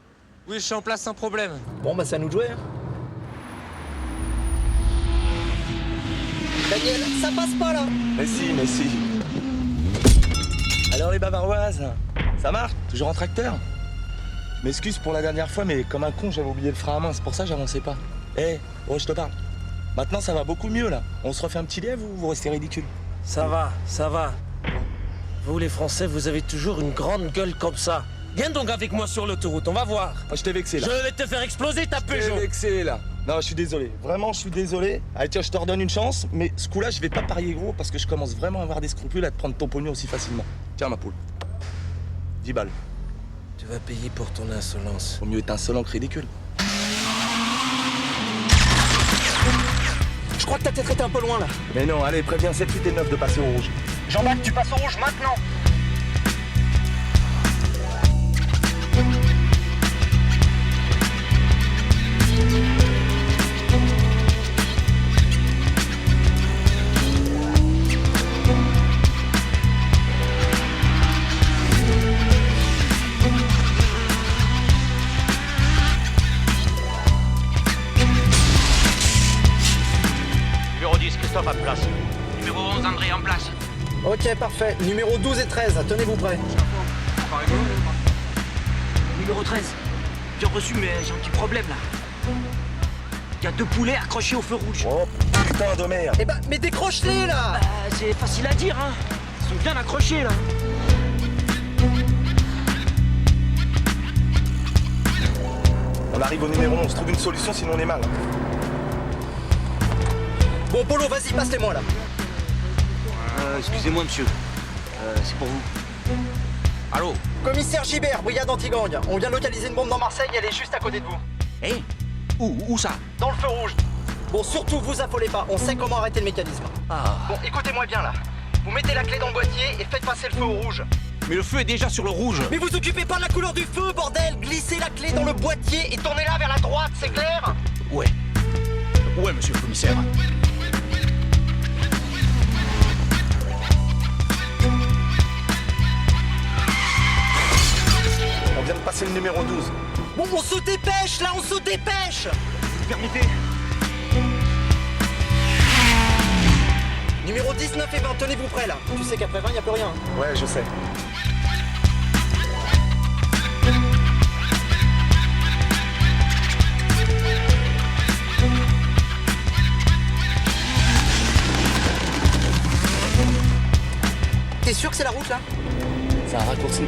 Oui, je suis en place sans problème. Bon, bah c'est à nous de jouer. Hein. Daniel, ça passe pas là! Mais si. Alors les bavaroises, ça marche? Toujours en tracteur? Je m'excuse pour la dernière fois, mais comme un con, j'avais oublié le frein à main, c'est pour ça que j'avançais pas. Oh, je te parle. Maintenant, ça va beaucoup mieux, là. On se refait un petit lièvre ou vous restez ridicule? Ça va. Vous, les Français, vous avez toujours une grande gueule comme ça. Viens donc avec moi sur l'autoroute, on va voir. Je t'ai vexé, là. Je vais te faire exploser ta Peugeot. Je t'ai vexé, là. Non, je suis désolé. Vraiment, je suis désolé. Allez, tiens, je te redonne une chance, mais ce coup-là, je vais pas parier gros parce que je commence vraiment à avoir des scrupules à te prendre ton pognon aussi facilement. Tiens, ma poule. 10 balles. Tu vas payer pour ton insolence. Vaut mieux être insolent que ridicule. Je crois que ta tête était un peu loin là. Mais non, allez, préviens 7, 8 et 9 de passer au rouge. Jean-Marc, tu passes au rouge maintenant. Numéro 10, Christophe, à place. Numéro 11, André, en place. Ok, parfait. Numéro 12 et 13, tenez-vous prêts. Numéro 13. Bien reçu, mais j'ai un petit problème là. Il y a 2 poulets accrochés au feu rouge. Oh putain de merde. Eh ben, mais décroche-les là. C'est facile à dire, hein. Ils sont bien accrochés là. On arrive au numéro 11, trouve une solution sinon on est mal. Bon, Polo, vas-y, passe-les-moi là. Excusez-moi, monsieur. C'est pour vous. Allô? Commissaire Gibert, brigade anti-gang. On vient de localiser une bombe dans Marseille, elle est juste à côté de vous. Eh? Où ça? Dans le feu rouge. Bon, surtout, vous affolez pas, on sait comment arrêter le mécanisme. Bon, écoutez-moi bien là. Vous mettez la clé dans le boîtier et faites passer le feu au rouge. Mais le feu est déjà sur le rouge. Mais vous occupez pas de la couleur du feu, bordel! Glissez la clé dans le boîtier et tournez-la vers la droite, c'est clair? Ouais. Ouais, monsieur le commissaire. On vient de passer le numéro 12. Bon, on se dépêche là, on se dépêche! Permettez. Numéro 19 et 20, tenez-vous prêts là. Tu sais qu'après 20, y a plus rien. Ouais, je sais. T'es sûr que c'est la route là? C'est un raccourci.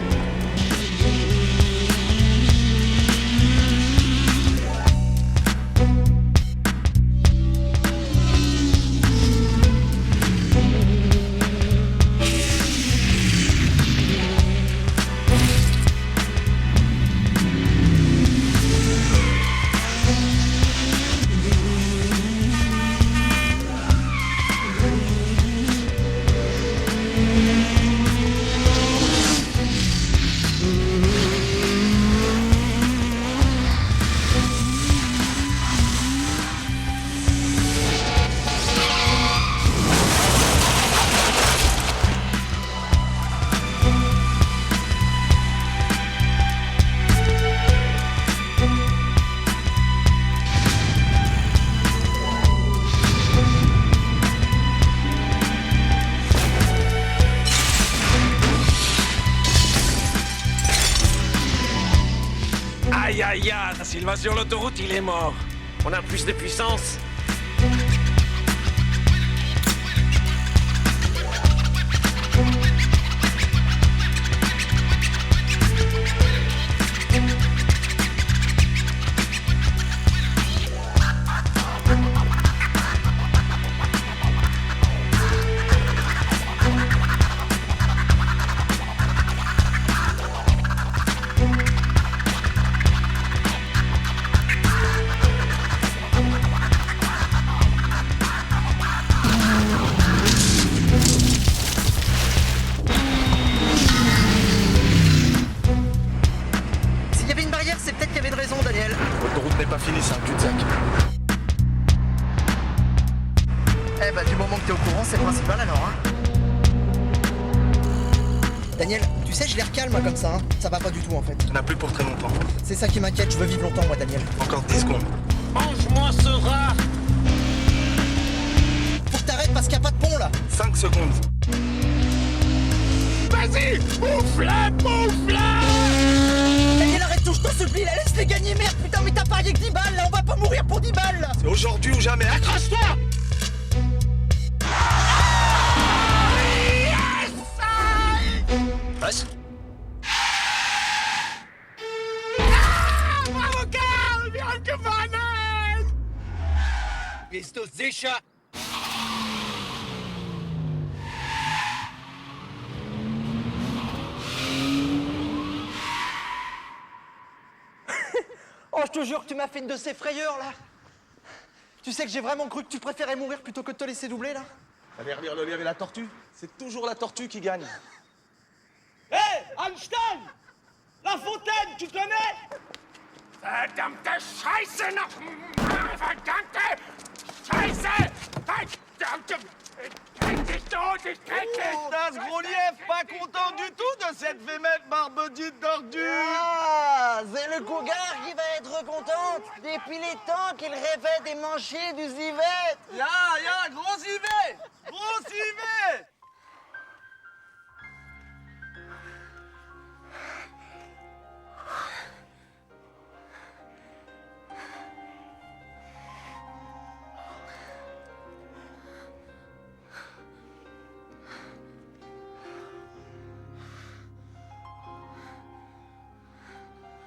Aïe aïe aïe, s'il va sur l'autoroute, il est mort. On a plus de puissance. S'il y avait une barrière, c'est peut-être qu'il y avait de raison, Daniel. L'autoroute n'est pas finie, c'est un cul-de-sac. Eh bah, du moment que t'es au courant, c'est le principal alors, hein. Daniel, tu sais, j'ai l'air calme comme ça, hein. Ça va pas du tout en fait. On n'a plus pour très longtemps. C'est ça qui m'inquiète, je veux vivre longtemps, moi, Daniel. Encore 10 secondes. Mange-moi ce rat. Faut que t'arrêtes parce qu'il n'y a pas de pont là. 5 secondes. Vas-y, bouffe-la, bouffe-la! Daniel, arrête tout, je t'en supplie, là, laisse-les gagner, merde, putain, mais t'as parié que 10 balles, là, on va pas mourir pour 10 balles, là. C'est aujourd'hui ou jamais. Accroche-toi! Passe. Bravo, Karl! Wir haben gewonnen! Bist du sicher? Oh, je te jure que tu m'as fait une de ces frayeurs, là. Tu sais que j'ai vraiment cru que tu préférais mourir plutôt que de te laisser doubler, là. Allez relire le lire et la tortue. C'est toujours la tortue qui gagne. Hé, Einstein! La Fontaine, tu connais? Verdammte Scheiße noch! Verdammte Scheiße! Verdammte... Krieg dich tot, ich krieg dich! Das gros lièvre, pas content du tout de cette vémette barbedite d'ordure! Ah, c'est le cougar qui va être contente. Depuis les temps qu'il rêvait des manchets du Zivette. Ya, gros Zivet! Gros Zivet!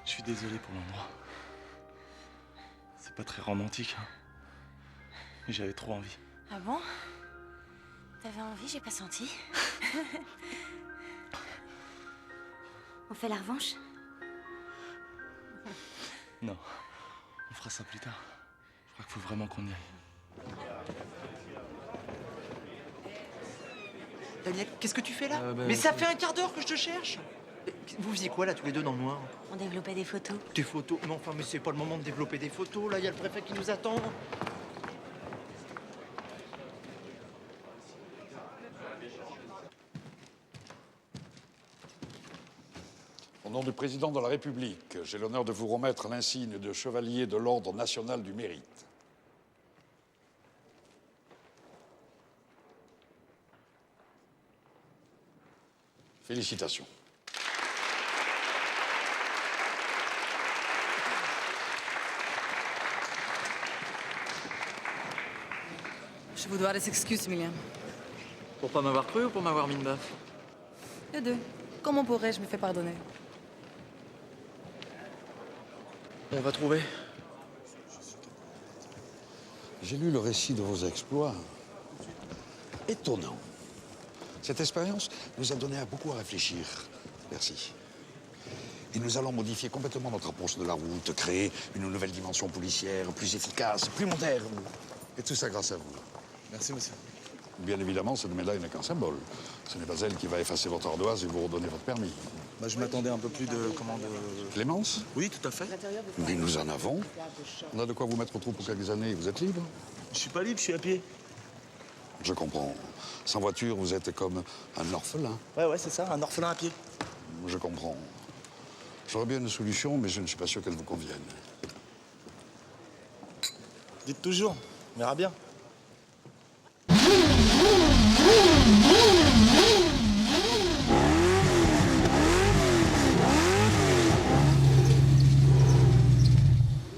Je suis désolé pour l'endroit. C'est pas très romantique, hein. Mais j'avais trop envie. Ah bon? T'avais envie, j'ai pas senti. On fait la revanche? Non, on fera ça plus tard. Je crois qu'il faut vraiment qu'on y aille. Daniel, qu'est-ce que tu fais là? Mais ça fait un quart d'heure que je te cherche. Vous faisiez quoi là, tous les deux dans le noir? On développait des photos. Des photos? Mais enfin, mais c'est pas le moment de développer des photos, là, il y a le préfet qui nous attend. Au nom du président de la République, j'ai l'honneur de vous remettre l'insigne de chevalier de l'Ordre national du mérite. Félicitations. Je vous dois des excuses, Emilien. Pour pas m'avoir cru ou pour m'avoir mis une baffe? Les deux. Comment pourrais-je me faire pardonner? On va trouver. J'ai lu le récit de vos exploits. Étonnant. Cette expérience nous a donné beaucoup à réfléchir. Merci. Et nous allons modifier complètement notre approche de la route, créer une nouvelle dimension policière, plus efficace, plus moderne. Et tout ça grâce à vous. Merci, monsieur. Bien évidemment, cette médaille n'est qu'un symbole. Ce n'est pas elle qui va effacer votre ardoise et vous redonner votre permis. Bah, je m'attendais un peu plus de... Clémence? Oui, tout à fait. Mais nous en avons. On a de quoi vous mettre au trou pour quelques années. Vous êtes libre? Je suis pas libre, je suis à pied. Je comprends. Sans voiture, vous êtes comme un orphelin. Ouais, c'est ça, un orphelin à pied. Je comprends. J'aurais bien une solution, mais je ne suis pas sûr qu'elle vous convienne. Dites toujours, on verra bien.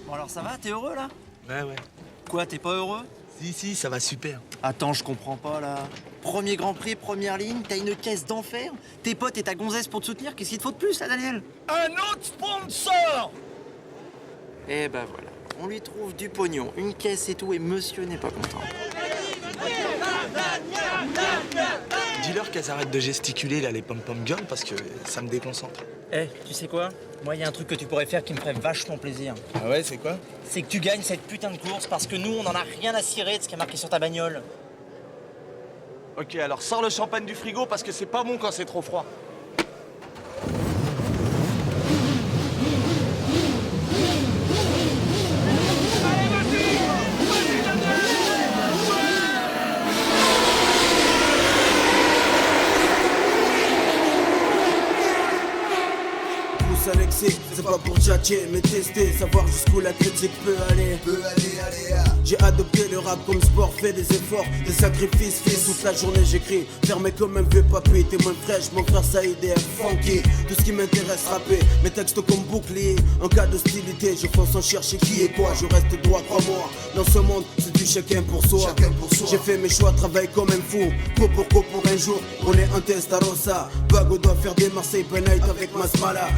Bon alors ça va, t'es heureux là? Ouais. Quoi, t'es pas heureux? Si, ça va super. Attends, je comprends pas là. Premier Grand Prix, première ligne, t'as une caisse d'enfer. Tes potes et ta gonzesse pour te soutenir, qu'est-ce qu'il te faut de plus là, Daniel? Un autre sponsor! Eh ben voilà, on lui trouve du pognon, une caisse et tout, et monsieur n'est pas content. Dis-leur qu'elles arrêtent de gesticuler là, les pom-pom girls, parce que ça me déconcentre. Eh, tu sais quoi? Moi, il y a un truc que tu pourrais faire qui me ferait vachement plaisir. Ah ouais, c'est quoi? C'est que tu gagnes cette putain de course parce que nous, on en a rien à cirer de ce qui est marqué sur ta bagnole. Ok, alors sors le champagne du frigo parce que c'est pas bon quand c'est trop froid. Annexé, c'est pas pour tchatcher, mais tester, savoir jusqu'où la critique peut aller. J'ai adopté le rap comme sport, fait des efforts, des sacrifices, fils. Toute la journée j'écris, fermé comme un vieux papy. T'es moins fraîche, mon frère Saïd est funky. Tout ce qui m'intéresse, rapper, mes textes comme bouclier. En cas d'hostilité, je fonce en chercher qui est quoi. Je reste droit, crois-moi. Dans ce monde, c'est du chacun pour soi. J'ai fait mes choix, travaille comme un fou. Co pour un jour, on est un Testarossa. Bago doit faire des Marseille by night avec Masmala.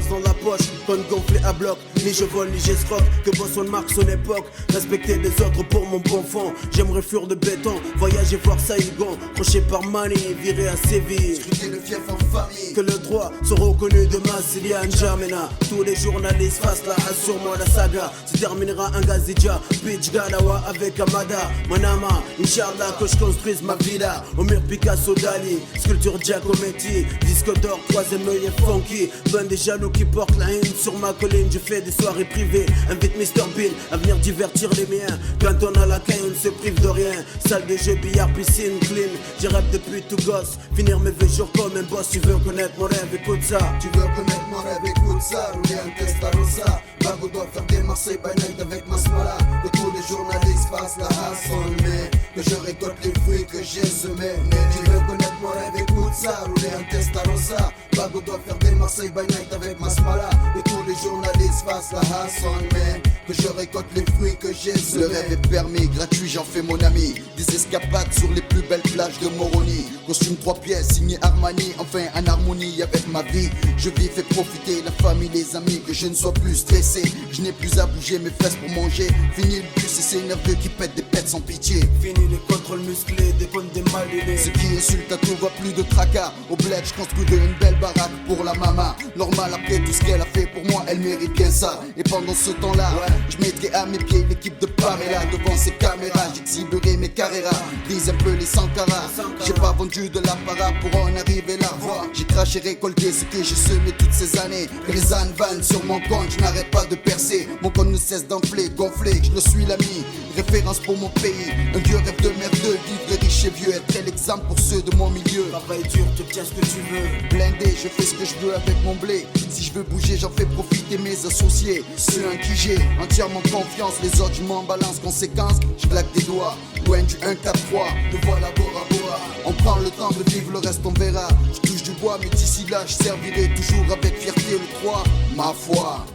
Dans la poche, tonne gonflée à bloc. Ni je vole, ni j'escroque. Que Boston marque son époque. Respecter des les autres pour mon bon fond. J'aimerais fuir de béton, voyager voir Saïgon, croché par Mani, viré à Séville. Scruter le fief en famille. Que le droit soit reconnu demain s'il y a un N'Djamena. Tous les journalistes fassent la hache sur moi, la saga se terminera un Gazidja, Pitch Galawa avec Amada, Manama, Inch'Allah que je construise ma villa. Au mur Picasso Dali, sculpture Giacometti, disque d'or, troisième œil et funky. Ben des jaloux qui portent la haine sur ma colline. Je fais des soirées privées, invite Mr Bean à venir divertir les miens. Quand on a la caille, on ne se prive de rien. Salle de jeu, billard, piscine, clean. J'y rêve depuis tout gosse, finir mes vieux jours comme un boss. Tu veux connaître mon rêve, écoute ça. Tu veux connaître mon rêve, écoute ça. Rouler un Testarossa, Bago doit faire des Marseille by night avec ma smala. Que tous les journalistes fassent la hassle, mais que je récolte les fruits que j'ai semés. Tu veux connaître mon rêve, écoute ça. Rouler un Testarossa, Bago doit faire des Marseille by night avec ma smala. Que tous les journalistes fassent la hassle, mais que je récolte les fruits que j'ai semés. Le rêve est permis, gratuit, j'en fais mon ami. Des escapades sur les plus belles plages de Moroni. Costume 3 pièces, signé Armani, enfin en harmonie avec ma vie. Je vis, fais profiter la famille, les amis, que je ne sois plus stressé. Je n'ai plus à bouger mes fesses pour manger. Fini le bus et ces nerveux qui pètent des pètes sans pitié. Fini les contrôles musclés, des comptes des malulés. Ceux qui insultent à tout va plus de tracas. Au bled, je construis une belle baraque pour la mama. Normal après tout ce qu'elle a fait pour moi, elle mérite bien ça. Et pendant ce temps-là, je mettrai à mes pieds l'équipe de Pamela. Devant ces caméras, j'exhiberai mes carreras. Brise un peu les Sankara. J'ai pas vendu de l'apparat pour en arriver là. J'ai craché, récolté ce que j'ai semé toutes ces années. Que les ânes vannent sur mon compte, je n'arrête pas de percer. Mon compte ne cesse d'enfler, gonfler, je le suis l'ami. Référence pour mon pays, un vieux rêve de merdeux. Vivre riche et vieux, être l'exemple pour ceux de mon milieu. Travail dur, tu obtiens ce que tu veux. Blindé, je fais ce que je veux avec mon blé. Si je veux bouger, j'en fais profiter mes associés. Ceux en qui j'ai entièrement confiance. Les autres, je m'en balance. Conséquence, je claque des doigts. Loin du 1, 4, 3, de voilà Bora Bora. On prend le temps de vivre, le reste on verra. Je touche du bois, mais d'ici là, je servirai toujours avec fierté le 3. Ma foi.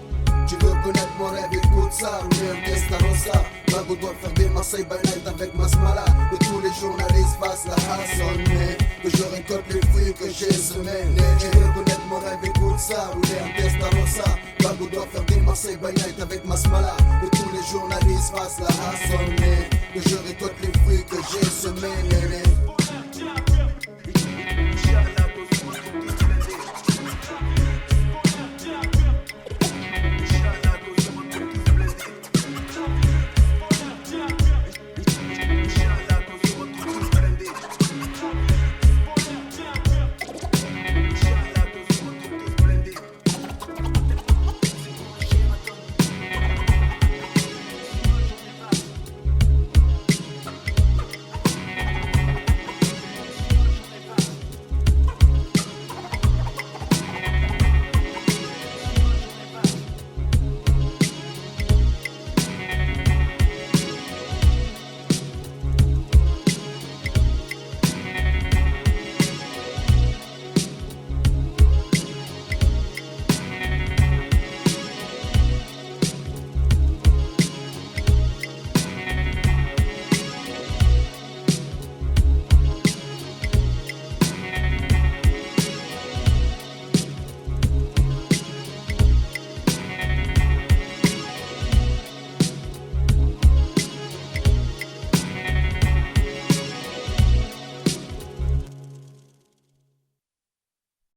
Tu veux connaître mon rêve, écoute ça. Rouler un Testarossa, Bago doit faire des Marseille by night avec ma smala. Que tous les journalistes fassent la hassle, mais que je récolte les fruits que j'ai semés. Tu veux connaître mon rêve, écoute ça. Rouler un Testarossa, Bago doit faire des Marseille by night avec ma smala. Que tous les journalistes fassent la hassle, mais que je récolte